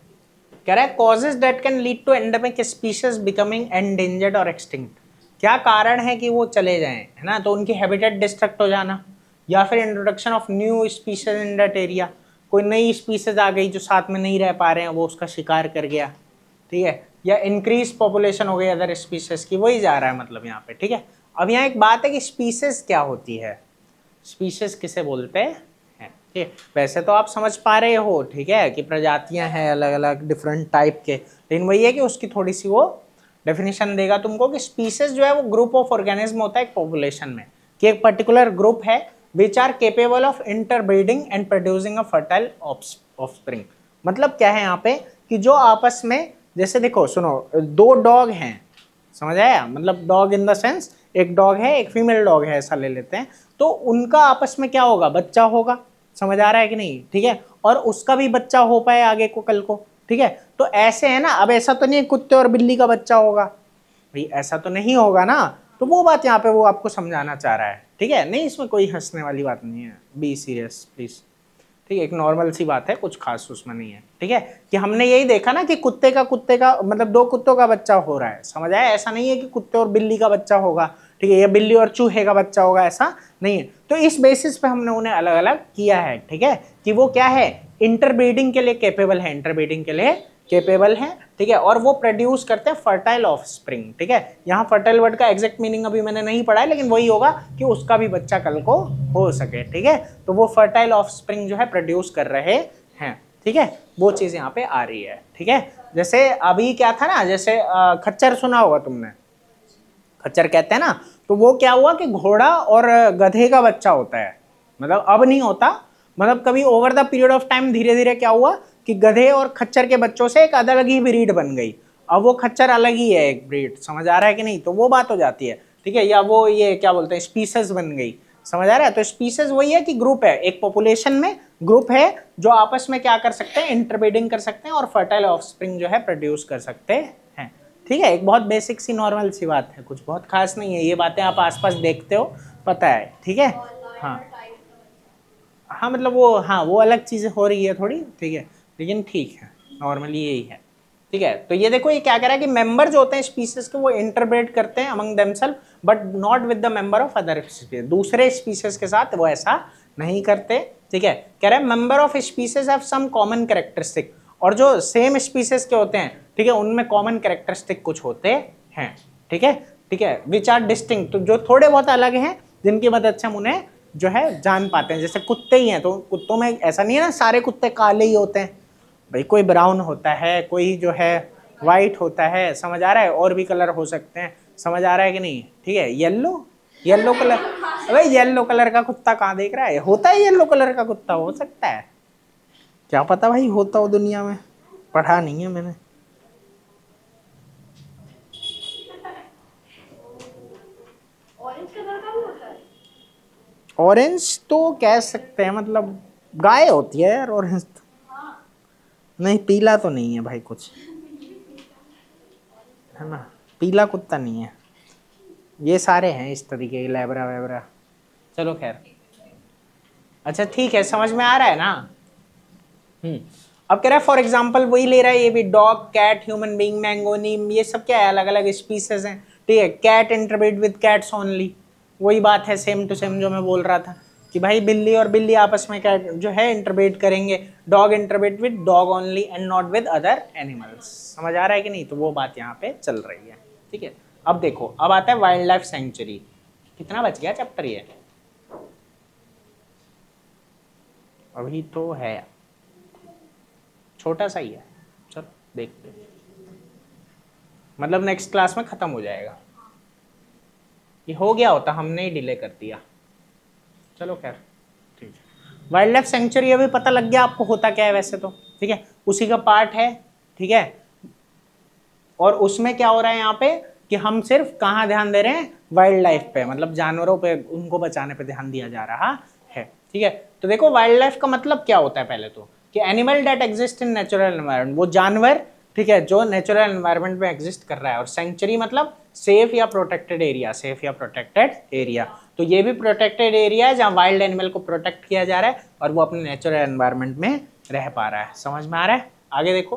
A: कह रहा है causes that can lead to endemic species becoming endangered और एक्सटिंक्ट, क्या कारण है कि वो चले जाएं, है ना, तो उनकी हैबिटेट डिस्ट्रक्ट हो जाना, या फिर introduction of new species in that area, कोई नई स्पीशीज आ गई जो साथ में नहीं रह पा रहे हैं, वो उसका शिकार कर गया, ठीक है, या इंक्रीज पॉपुलेशन हो गई अदर स्पीशीज की, वही जा रहा है मतलब यहाँ पे, ठीक है। अब यहाँ एक बात है कि स्पीशीज क्या होती है, स्पीशीज किसे बोलते हैं, ठीक है, वैसे तो आप समझ पा रहे हो, ठीक है, कि प्रजातियां हैं अलग अलग डिफरेंट टाइप के, लेकिन वही है कि उसकी थोड़ी सी वो डेफिनेशन देगा तुमको कि स्पीशीज जो है वो ग्रुप ऑफ ऑर्गेनिज्म होता है एक पॉपुलेशन में, कि एक पर्टिकुलर ग्रुप है which are capable of interbreeding and producing a fertile offspring. मतलब क्या है यहाँ पे कि जो आपस में, जैसे देखो सुनो, दो डॉग हैं, समझ आया, मतलब डॉग इन द सेंस एक डॉग है एक फीमेल डॉग है, ऐसा ले लेते हैं, तो उनका आपस में क्या होगा, बच्चा होगा, समझ आ रहा है कि नहीं, ठीक है, और उसका भी बच्चा हो पाए आगे को कल को, ठीक है। तो ऐसे है ना, अब ऐसा तो नहीं कुत्ते और बिल्ली का बच्चा होगा भाई, ऐसा तो नहीं होगा ना, तो वो बात यहाँ पे वो आपको समझाना चाह रहा है, ठीक है, नहीं इसमें कोई हंसने वाली बात नहीं है, बी सीरियस प्लीज, ठीक है, एक नॉर्मल सी बात है, कुछ खास उसमें नहीं है, ठीक है, कि हमने यही देखा ना कि कुत्ते का मतलब दो कुत्तों का बच्चा हो रहा है, समझ आया, ऐसा नहीं है कि कुत्ते और बिल्ली का बच्चा होगा, ठीक है, या बिल्ली और चूहे का बच्चा होगा, ऐसा नहीं है। तो इस बेसिस पे हमने उन्हें अलग अलग किया है, ठीक है, कि वो क्या है, इंटरब्रीडिंग के लिए केपेबल है, इंटरब्रीडिंग के लिए केपेबल है, ठीक है, और वो प्रोड्यूस करते हैं फर्टाइल ऑफस्प्रिंग, ठीक है। यहाँ फर्टाइल वर्ड का एग्जैक्ट मीनिंग अभी मैंने नहीं पढ़ा है, लेकिन वही होगा कि उसका भी बच्चा कल को हो सके, ठीक है। तो वो फर्टाइल ऑफस्प्रिंग जो है प्रोड्यूस कर रहे हैं, ठीक है, वो चीज यहाँ पे आ रही है, ठीक है। जैसे अभी क्या था ना, जैसे खच्चर सुना होगा तुमने, खच्चर कहते हैं ना, तो वो क्या हुआ कि घोड़ा और गधे का बच्चा होता है, मतलब अब नहीं होता, मतलब कभी over the period of time धीरे धीरे क्या हुआ कि गधे और खच्चर के बच्चों से एक अलग ही ब्रीड बन गई, अब वो खच्चर अलग ही है एक ब्रीड, समझ आ रहा है कि नहीं, तो वो बात हो जाती है, ठीक है। या वो ये क्या बोलते हैं, स्पीसीज बन गई, समझ आ रहा है। तो स्पीसीज वही है कि ग्रुप है, एक पॉपुलेशन में ग्रुप है जो आपस में क्या कर सकते हैं, इंटरब्रीडिंग कर सकते हैं और फर्टाइल ऑफस्प्रिंग जो है प्रोड्यूस कर सकते हैं, ठीक है। एक बहुत बेसिक सी नॉर्मल सी बात है, कुछ बहुत खास नहीं है, ये बातें आप आसपास देखते हो, पता है, ठीक है। हाँ हाँ, मतलब वो, हाँ वो अलग चीज़ें हो रही है थोड़ी, ठीक है, लेकिन ठीक है, नॉर्मली यही है, ठीक है। तो ये देखो ये क्या कह रहा है कि मेंबर जो होते हैं स्पीसीज के वो इंटरब्रेड करते हैं among themselves but not with the member of other species, दूसरे स्पीसीज के साथ वो ऐसा नहीं करते, ठीक है। कह रहा है member of species have some common characteristic, और जो सेम स्पीसीज के होते हैं, ठीक है, उनमें कॉमन कैरेक्टरिस्टिक कुछ होते हैं, ठीक है, ठीक है, विच आर डिस्टिंक्ट, तो जो थोड़े बहुत अलग हैं जिनकी मदद से हम उन्हें जो है जान पाते हैं। जैसे कुत्ते ही हैं, तो कुत्तों में ऐसा नहीं है ना सारे कुत्ते काले ही होते हैं, भाई कोई ब्राउन होता है, कोई जो है वाइट होता है, समझ आ रहा है, और भी कलर हो सकते हैं, समझ आ रहा है कि नहीं, ठीक है। येलो, येलो कलर, भाई येलो कलर का कुत्ता कहाँ देख रहा है, होता है येलो कलर का कुत्ता, हो सकता है, क्या पता भाई होता हो दुनिया में, पढ़ा नहीं है मैंने। ऑरेंज तो कह सकते हैं, मतलब गाय होती है यार ऑरेंज तो। नहीं पीला तो नहीं है भाई कुछ, है ना, पीला कुत्ता नहीं है, ये सारे हैं इस तरीके के, लैब्रा वैब्रा, चलो खैर, अच्छा ठीक है, समझ में आ रहा है ना। अब कह रहा है फॉर एग्जाम्पल वही ले रहा है, ये भी डॉग, कैट, ह्यूमन बीइंग, मैंगोनीम, ये सब क्या है, अलग अलग स्पीसीज हैं, ठीक है। Cat interbreed with cats only, वही बात है सेम टू सेम जो मैं बोल रहा था कि भाई बिल्ली और बिल्ली आपस में कैट जो है इंटरब्रीड करेंगे, dog interbreed with dog only and not with other animals, समझ आ रहा है कि नहीं, तो वो बात यहाँ पे चल रही है, ठीक है। अब देखो, अब आता है वाइल्ड लाइफ सेंचुरी, कितना बच गया चैप्टर ये, अभी तो है छोटा सा ही है, चलो देखते हैं, मतलब नेक्स्ट क्लास में खत्म हो जाएगा, ये हो गया होता, हमने ही डिले कर दिया, चलो खैर ठीक है। वाइल्ड लाइफ सेंचुरी अभी पता लग गया आपको होता क्या है वैसे तो, ठीक है, उसी का पार्ट है, ठीक है। और उसमें क्या हो रहा है यहाँ पे कि हम सिर्फ कहाँ ध्यान दे रहे हैं, वाइल्ड लाइफ पे, मतलब जानवरों पे, उनको बचाने पे ध्यान दिया जा रहा है, ठीक है। तो देखो वाइल्ड लाइफ का मतलब क्या होता है पहले तो, कि animal that exist in natural environment, वो जानवर, ठीक है, जो नेचुरल एनवायरनमेंट में एग्जिस्ट कर रहा है, और सेंचुरी मतलब सेफ या प्रोटेक्टेड एरिया, सेफ या प्रोटेक्टेड एरिया, तो ये भी प्रोटेक्टेड एरिया है जहाँ वाइल्ड एनिमल को प्रोटेक्ट किया जा रहा है और वो अपने नेचुरल एनवायरनमेंट में रह पा रहा है, समझ में आ रहा है। आगे देखो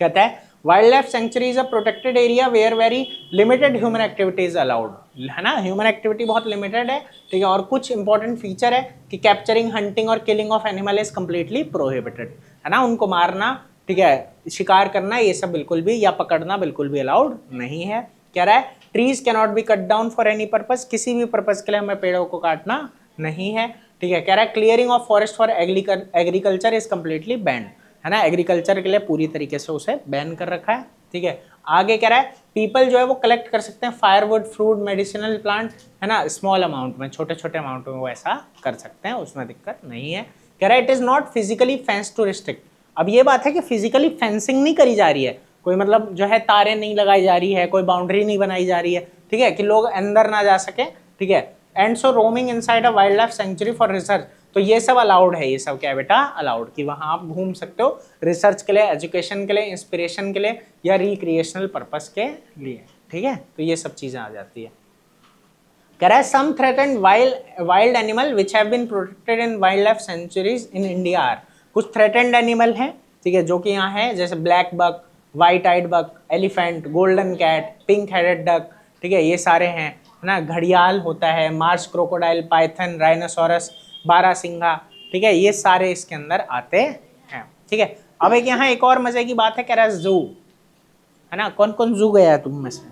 A: कहता है wild life sanctuary is a protected area where very limited human activity is allowed, है ना, ह्यूमन एक्टिविटी बहुत लिमिटेड है, ठीक है। और कुछ इंपॉर्टेंट फीचर है कि कैप्चरिंग, हंटिंग और killing of animal is completely prohibited, है ना, उनको मारना, ठीक है, शिकार करना, ये सब बिल्कुल भी, या पकड़ना बिल्कुल भी अलाउड नहीं है। कह रहा है trees can not be cut down for any purpose, किसी भी पर्पज के लिए हमें पेड़ों को काटना नहीं है, ठीक है। कह रहा है clearing of forest for agriculture is completely band, है ना, एग्रीकल्चर के लिए पूरी तरीके से उसे बैन कर रखा है, ठीक है। आगे कह रहा है पीपल जो है वो कलेक्ट कर सकते हैं फायरवुड, फ्रूट, मेडिसिनल प्लांट, है ना, स्मॉल अमाउंट में, छोटे छोटे अमाउंट में वो ऐसा कर सकते हैं, उसमें दिक्कत नहीं है। कह रहा है it is not physically fence to restrict, अब ये बात है कि फिजिकली फेंसिंग नहीं करी जा रही है, कोई मतलब जो है तारें नहीं लगाई जा रही है, कोई बाउंड्री नहीं बनाई जा रही है, ठीक है, कि लोग अंदर ना जा सके, ठीक है। And so roaming inside a wild life century for research, तो ये सब अलाउड है, ये सब क्या है बेटा, अलाउड, कि वहां आप घूम सकते हो रिसर्च के लिए, एजुकेशन के लिए, इंस्पिरेशन के लिए, या रिक्रिएशनल पर्पस के लिए, ठीक है। तो ये सब चीजें आ जाती है। कह रहा है some threatened wild animal which have been protected in wildlife sanctuaries in India are, कुछ थ्रेटेंड एनिमल हैं, ठीक है, जो कि यहाँ है, जैसे black buck, white eyed buck, elephant, golden cat, pink headed duck, ठीक है, ये सारे हैं, है ना, घड़ियाल होता है, मार्श क्रोकोडाइल, पाइथन, राइनोसोरस, बारहसिंघा, ठीक है, ये सारे इसके अंदर आते हैं, ठीक है। अब एक यहाँ एक और मजे की बात है, कह रहा है जू, है ना, कौन कौन जू गया है तुम में से,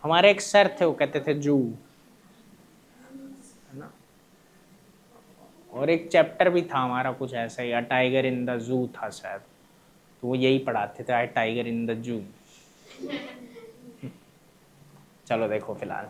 A: हमारे एक सर थे वो कहते थे जू, है ना, और एक चैप्टर भी था हमारा कुछ ऐसा ही, टाइगर इन द जू था शायद, तो वो यही पढ़ाते थे, टाइगर इन द जू। चलो देखो फिलहाल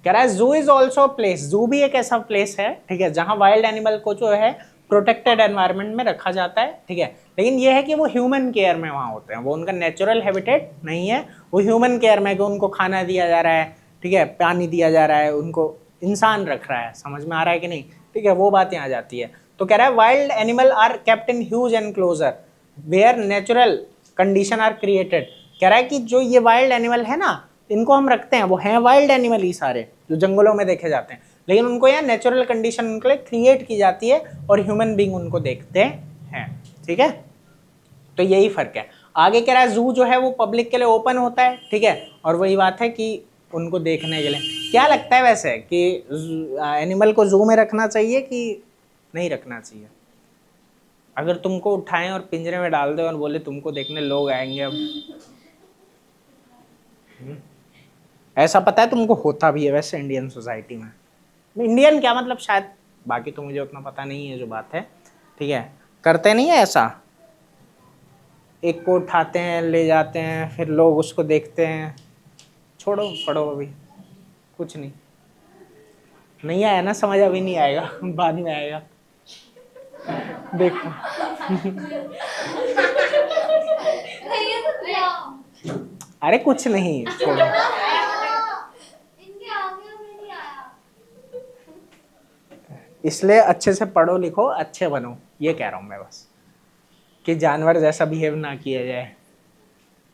A: कह रहा है जू इज ऑल्सो प्लेस, जू भी एक ऐसा प्लेस है, ठीक है, जहां वाइल्ड एनिमल को जो है प्रोटेक्टेड एनवायरनमेंट में रखा जाता है, ठीक है, लेकिन ये है कि वो ह्यूमन केयर में वहां होते हैं, वो उनका नेचुरल हैबिटेट नहीं है, वो ह्यूमन केयर में, कि उनको खाना दिया जा रहा है, ठीक है, पानी दिया जा रहा है, उनको इंसान रख रहा है, समझ में आ रहा है कि नहीं, ठीक है, वो बात यहाँ जाती है। तो कह रहा है wild animal are kept in huge enclosure where natural condition are created. कह रहा है कि जो ये वाइल्ड एनिमल है ना, इनको हम रखते हैं, वो हैं वाइल्ड एनिमल ही सारे जो जंगलों में देखे जाते हैं, लेकिन उनको यहाँ नेचुरल कंडीशन उनके लिए क्रिएट की जाती है और ह्यूमन बीइंग उनको देखते हैं, ठीक है, तो यही फर्क है। आगे कह रहा है जू जो है वो पब्लिक के लिए ओपन होता है, ठीक है, और वही बात है कि उनको देखने के लिए। क्या लगता है वैसे कि एनिमल को जू में रखना चाहिए कि नहीं रखना चाहिए? अगर तुमको उठाएं और पिंजरे में डाल दे और बोले तुमको देखने लोग आएंगे अब, ऐसा पता है तुमको होता भी है वैसे इंडियन सोसाइटी में, इंडियन क्या मतलब शायद, बाकी तो मुझे उतना पता नहीं है जो बात है, ठीक है, करते नहीं है ऐसा, एक को उठाते हैं ले जाते हैं, फिर लोग उसको देखते हैं, छोड़ो पढ़ो अभी कुछ नहीं, नहीं आया ना समझ, अभी नहीं आएगा, बाद में आएगा, देखो। अरे कुछ नहीं, छोड़ो, इसलिए अच्छे से पढ़ो लिखो, अच्छे बनो, ये कह रहा हूं मैं बस, कि जानवर जैसा बिहेव ना किया जाए।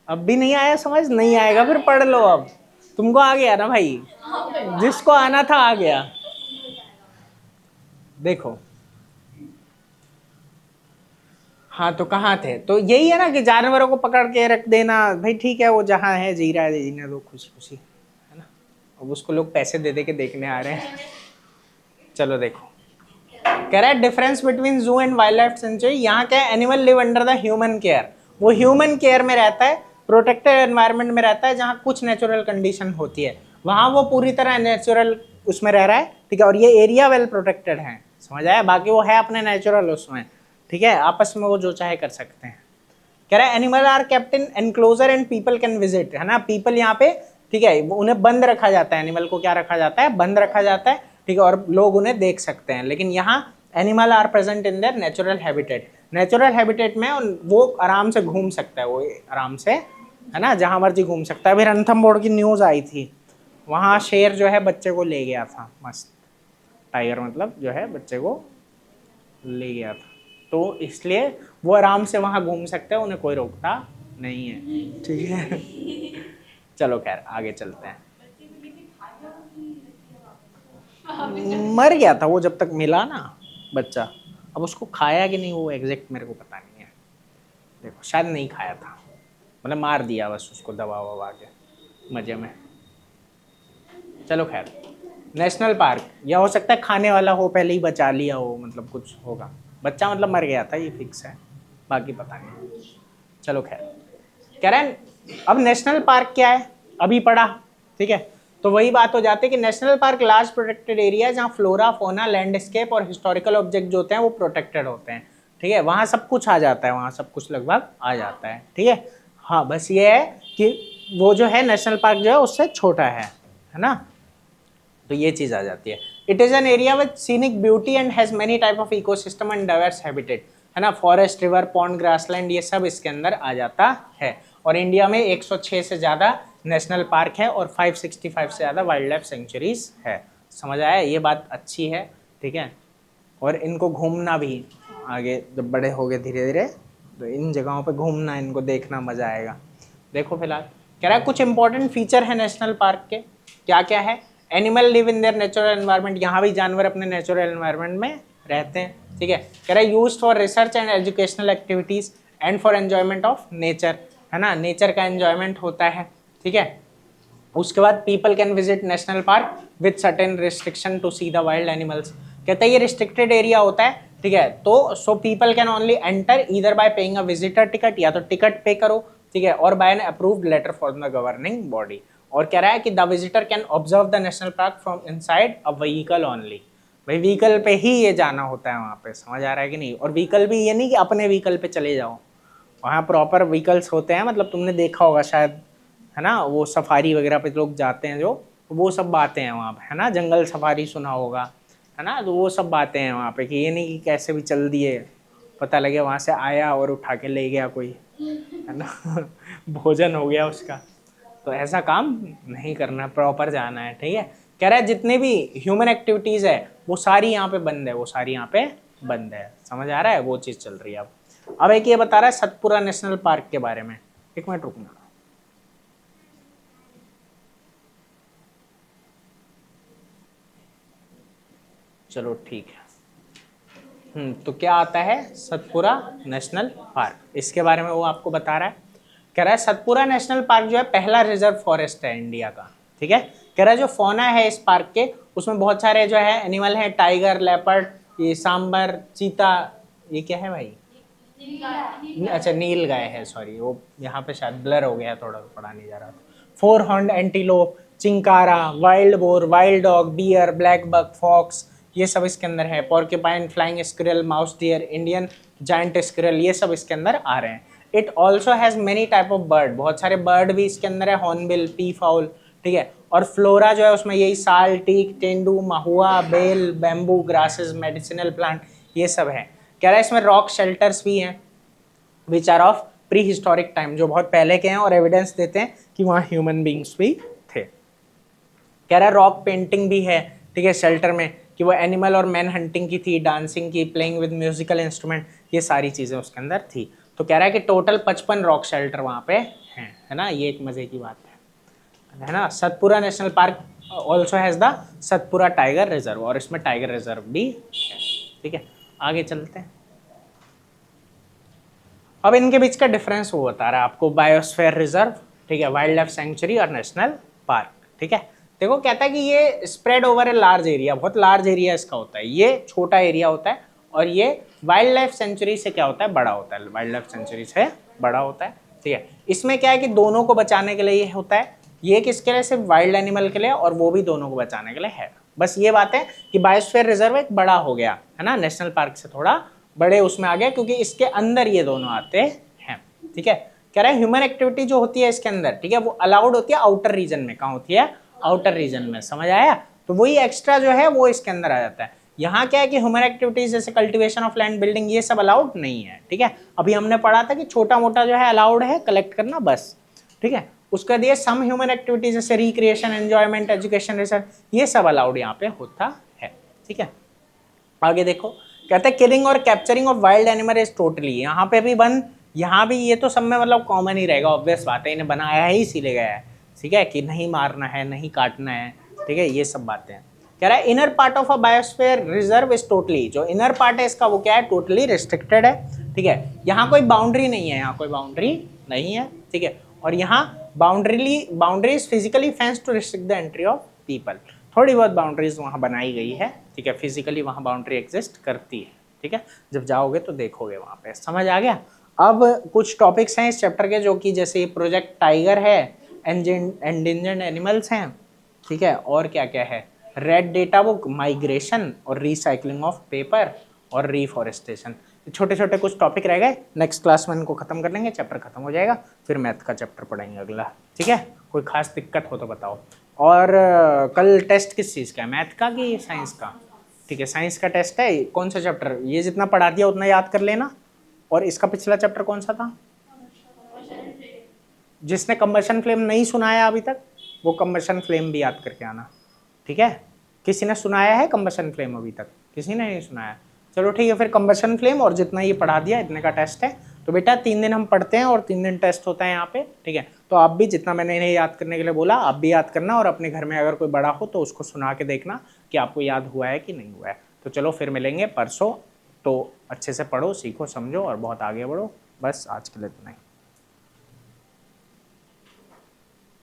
A: अब भी नहीं आया समझ, नहीं आएगा फिर पढ़ लो, अब तुमको आ गया ना भाई, जिसको आना था आ गया। देखो हाँ, तो कहाँ थे, तो यही है ना कि जानवरों को पकड़ के रख देना, भाई ठीक है वो जहाँ है जी रहा है, जीने दो खुशी खुशी, है ना, अब उसको लोग पैसे दे दे के देखने आ रहे हैं। चलो देखो, कह रहा है डिफरेंस बिटवीन जू एंड वाइल्ड लाइफ सेंचुरी, यहाँ क्या है, animal live under the human care, वो ह्यूमन केयर में रहता है, प्रोटेक्टेड एनवायरनमेंट में रहता है, जहाँ कुछ नेचुरल कंडीशन होती है, वहाँ वो पूरी तरह नेचुरल उसमें रह रहा है, ठीक है, और ये एरिया वेल प्रोटेक्टेड है, समझ आया, बाकी वो है अपने नेचुरल उसमें, ठीक है, आपस में वो जो चाहे कर सकते हैं। कह रहा है animal are kept in enclosure and people can visit, है ना, पीपल यहाँ पे, ठीक है, उन्हें बंद रखा जाता है, एनिमल को क्या रखा जाता है, बंद रखा जाता है, ठीक है, और लोग उन्हें देख सकते हैं, लेकिन यहाँ animal are present in their natural habitat, natural habitat में वो आराम से घूम सकता है, वो आराम से, है ना, जहां मर्जी घूम सकता है। अभी रणथंभौर की न्यूज आई थी, वहां शेर जो है बच्चे को ले गया था, मस्त टाइगर मतलब जो है बच्चे को ले गया था, तो इसलिए वो आराम से वहां घूम सकते हैं, उन्हें कोई रोकता नहीं है, ठीक है। चलो खैर आगे चलते हैं। मर गया था वो जब तक मिला ना बच्चा, अब उसको खाया कि नहीं वो एग्जैक्ट मेरे को पता नहीं है, देखो शायद नहीं खाया था, मतलब मार दिया बस उसको दबा वबा के मजे में। चलो खैर, नेशनल पार्क, यह हो सकता है खाने वाला हो, पहले ही बचा लिया हो, मतलब कुछ होगा, बच्चा मतलब मर गया था ये फिक्स है, बाकी पता नहीं। चलो खैर, कह रहे हैं अब नेशनल पार्क क्या है, अभी पढ़ा, ठीक है, तो वही बात हो जाती है कि national park large protected area है, जहाँ फ्लोरा फोना लैंडस्केप और हिस्टोरिकल ऑब्जेक्ट जो होते हैं वो प्रोटेक्टेड होते हैं, ठीक है, वहाँ सब कुछ आ जाता है, वहाँ सब कुछ लगभग आ जाता है, ठीक है, हाँ बस ये है कि वो जो है नेशनल पार्क जो है उससे छोटा है ना, तो ये चीज़ आ जाती है। It is an area with scenic beauty and has many type of ecosystem and diverse habitat, है ना, फॉरेस्ट रिवर पॉन्ड ग्रासलैंड ये सब इसके अंदर आ जाता है, और इंडिया में 106 से ज़्यादा नेशनल पार्क है और 565 से ज़्यादा वाइल्ड लाइफ सेंचुरीज है, समझ आया, ये बात अच्छी है, ठीक है, और इनको घूमना भी आगे जब बड़े हो गए धीरे धीरे, तो इन जगहों पे घूमना, इनको देखना मज़ा आएगा। देखो फिलहाल कह रहा है कुछ इंपॉर्टेंट फीचर है नेशनल पार्क के, क्या क्या है, animal live in their natural environment, यहाँ भी जानवर अपने नेचुरल एनवायरनमेंट में रहते हैं, ठीक है, कह रहा है use for research and educational activities and for enjoyment of nature, है ना, नेचर का एन्जॉयमेंट होता है, ठीक है। उसके बाद people can visit national park with certain restriction to see the wild animals, कहते हैं ये रिस्ट्रिक्टेड एरिया होता है, ठीक है, तो so people can only enter either by paying a visitor ticket, या तो टिकट पे करो, ठीक है, और by an approved letter from the governing body, और कह रहा है कि the visitor can observe the national park from inside a vehicle only, भाई व्हीकल पे ही ये जाना होता है वहाँ पे, समझ आ रहा है कि नहीं। और व्हीकल भी ये नहीं कि अपने व्हीकल पे चले जाओ, वहाँ प्रॉपर व्हीकल्स होते हैं, मतलब तुमने देखा होगा शायद, है ना, वो सफारी वगैरह पे लोग जाते हैं जो, वो सब बातें हैं वहाँ पे, है ना, जंगल सफारी सुना होगा, है ना, तो वो सब बातें हैं वहाँ पे कि ये नहीं कि कैसे भी चल दिए, पता लगे वहाँ से आया और उठा के ले गया कोई, है ना भोजन हो गया उसका। तो ऐसा काम नहीं करना, प्रॉपर जाना है, ठीक है। कह रहा है जितने भी ह्यूमन एक्टिविटीज़ है वो सारी यहाँ पे बंद है, वो सारी यहाँ पे बंद है, समझ आ रहा है, वो चीज़ चल रही है। अब एक ये बता रहा है सतपुरा नेशनल पार्क के बारे में, एक मिनट रुकना। चलो ठीक है। तो क्या आता है सतपुरा नेशनल पार्क, इसके बारे में वो आपको बता रहा है। कह रहा है सतपुरा नेशनल पार्क जो है पहला रिजर्व फॉरेस्ट है इंडिया का, ठीक है। कह रहा है जो फौना है इस पार्क के, उसमें बहुत सारे जो है एनिमल है, टाइगर, लेपर्ड, ये सांबर, चीता, ये क्या है भाई, अच्छा नील गाय है, सॉरी वो यहाँ पे शायद ब्लर हो गया, थोड़ा पढ़ा नहीं जा रहा था। 4 horned antelope, chinkara, wild boar, wild dog, bear, black buck, fox, ये सब इसके अंदर है। Porcupine, flying squirrel, mouse deer, Indian giant squirrel, ये सब इसके अंदर आ रहे हैं। It also has many type of bird, बहुत सारे बर्ड भी इसके अंदर है, हॉर्नबिल, पी फाउल, ठीक है। और फ्लोरा जो है उसमें यही साल, टीक, तेंदू, महुआ, बेल, बैम्बू, ग्रासेस, मेडिसिनल प्लांट, ये सब है। कह रहा है इसमें रॉक शेल्टर्स भी हैं which are of prehistoric time, जो बहुत पहले के हैं और एविडेंस देते हैं कि वहाँ ह्यूमन बींग्स भी थे। कह रहा है रॉक पेंटिंग भी है, ठीक है, शेल्टर में, कि वो एनिमल और मैन हंटिंग की थी, डांसिंग की, प्लेइंग विद म्यूजिकल इंस्ट्रूमेंट, ये सारी चीज़ें उसके अंदर थी। तो कह रहा है कि टोटल 55 रॉक शेल्टर वहाँ पे हैं, है ना, ये एक मज़े की बात है ना। Satpura national park also has the Satpura tiger reserve, और इसमें टाइगर रिजर्व भी है, ठीक है। आगे चलते हैं। अब इनके बीच का डिफरेंस वो बता रहा है आपको, बायोस्फीयर रिजर्व, ठीक है, वाइल्ड लाइफ सेंचुरी और नेशनल पार्क, ठीक है। देखो कहता है कि ये spread over a large area, बहुत लार्ज एरिया इसका होता है, ये छोटा एरिया होता है, और ये वाइल्ड लाइफ सेंचुरी से क्या होता है, बड़ा होता है, वाइल्ड लाइफ सेंचुरी से बड़ा होता है, ठीक है। इसमें क्या है कि दोनों को बचाने के लिए ये होता है, ये किसके लिए, सिर्फ वाइल्ड एनिमल के लिए, और वो भी दोनों को बचाने के लिए है। बस ये बात है कि बायोस्फीयर रिजर्व एक बड़ा हो गया, है ना, नेशनल पार्क से थोड़ा बड़े उसमें आ गया, क्योंकि इसके अंदर ये दोनों आते हैं, ठीक है। कह रहा है ह्यूमन एक्टिविटी जो होती है इसके अंदर, ठीक है, वो अलाउड होती है आउटर रीजन में। कहाँ होती है, आउटर रीजन में, समझ आया। तो वही एक्स्ट्रा जो है वो इसके अंदर आ जाता है। यहाँ क्या है कि ह्यूमन एक्टिविटीज जैसे कल्टीवेशन ऑफ लैंड, बिल्डिंग, ये सब अलाउड नहीं है, ठीक है। अभी हमने पढ़ा था कि छोटा मोटा जो है अलाउड है, कलेक्ट करना बस, ठीक है। उसके दिए सम ह्यूमन एक्टिविटीज जैसे रिक्रिएशन, एंजॉयमेंट, एजुकेशन, रिसर्च, ये सब अलाउड यहाँ पे होता है, ठीक है। आगे देखो, कहते हैं किलिंग और capturing of wild animal is totally, यहाँ पे भी बंद, यहाँ भी, ये तो सब में मतलब कॉमन ही रहेगा, ऑब्वियस बात है, इन्हें बनाया है इसीलिए गया है, ठीक है, कि नहीं मारना है, नहीं काटना है, ठीक है, ये सब बातें हैं। कह रहा है inner part of a biosphere reserve is totally, जो इनर पार्ट है इसका वो क्या है, टोटली रिस्ट्रिक्टेड है, ठीक है। यहाँ कोई बाउंड्री नहीं है, यहाँ कोई बाउंड्री नहीं है, ठीक है। और यहाँ boundaries physically fence to restrict the entry of people, थोड़ी बहुत बाउंड्रीज वहाँ बनाई गई है, ठीक है, फिजिकली वहाँ बाउंड्री एग्जिस्ट करती है, ठीक है। जब जाओगे तो देखोगे वहाँ पे, समझ आ गया। अब कुछ टॉपिक्स हैं इस चैप्टर के, जो कि जैसे प्रोजेक्ट टाइगर है, एंडेंजर्ड एनिमल्स हैं, ठीक है, और क्या क्या है, रेड डेटा बुक, माइग्रेशन, और रिसाइकलिंग ऑफ पेपर, और रिफॉरेस्टेशन। छोटे छोटे कुछ टॉपिक रह गए, नेक्स्ट क्लास में इनको खत्म कर लेंगे, चैप्टर खत्म हो जाएगा, फिर मैथ का चैप्टर पढ़ेंगे अगला, ठीक है। कोई खास दिक्कत हो तो बताओ। और कल टेस्ट किस चीज़ का है, मैथ का कि साइंस का, ठीक है, साइंस का टेस्ट है। कौन सा चैप्टर, ये जितना पढ़ा दिया उतना याद कर लेना। और इसका पिछला चैप्टर कौन सा था, जिसने कंबशन फ्लेम नहीं सुनाया अभी तक, वो कंबशन फ्लेम भी याद करके आना, ठीक है। किसी ने सुनाया है कंबशन फ्लेम अभी तक, किसी ने नहीं सुनाया, चलो ठीक है, फिर कंबशन फ्लेम और जितना ये पढ़ा दिया इतने का टेस्ट है। तो बेटा 3 दिन हम पढ़ते हैं और 3 दिन टेस्ट होता है यहाँ पे, ठीक है। तो आप भी जितना मैंने इन्हें याद करने के लिए बोला, आप भी याद करना, और अपने घर में अगर कोई बड़ा हो तो उसको सुना के देखना कि आपको याद हुआ है कि नहीं हुआ है। तो चलो फिर मिलेंगे परसों, तो अच्छे से पढ़ो, सीखो, समझो और बहुत आगे बढ़ो। बस आज के लिए इतना ही।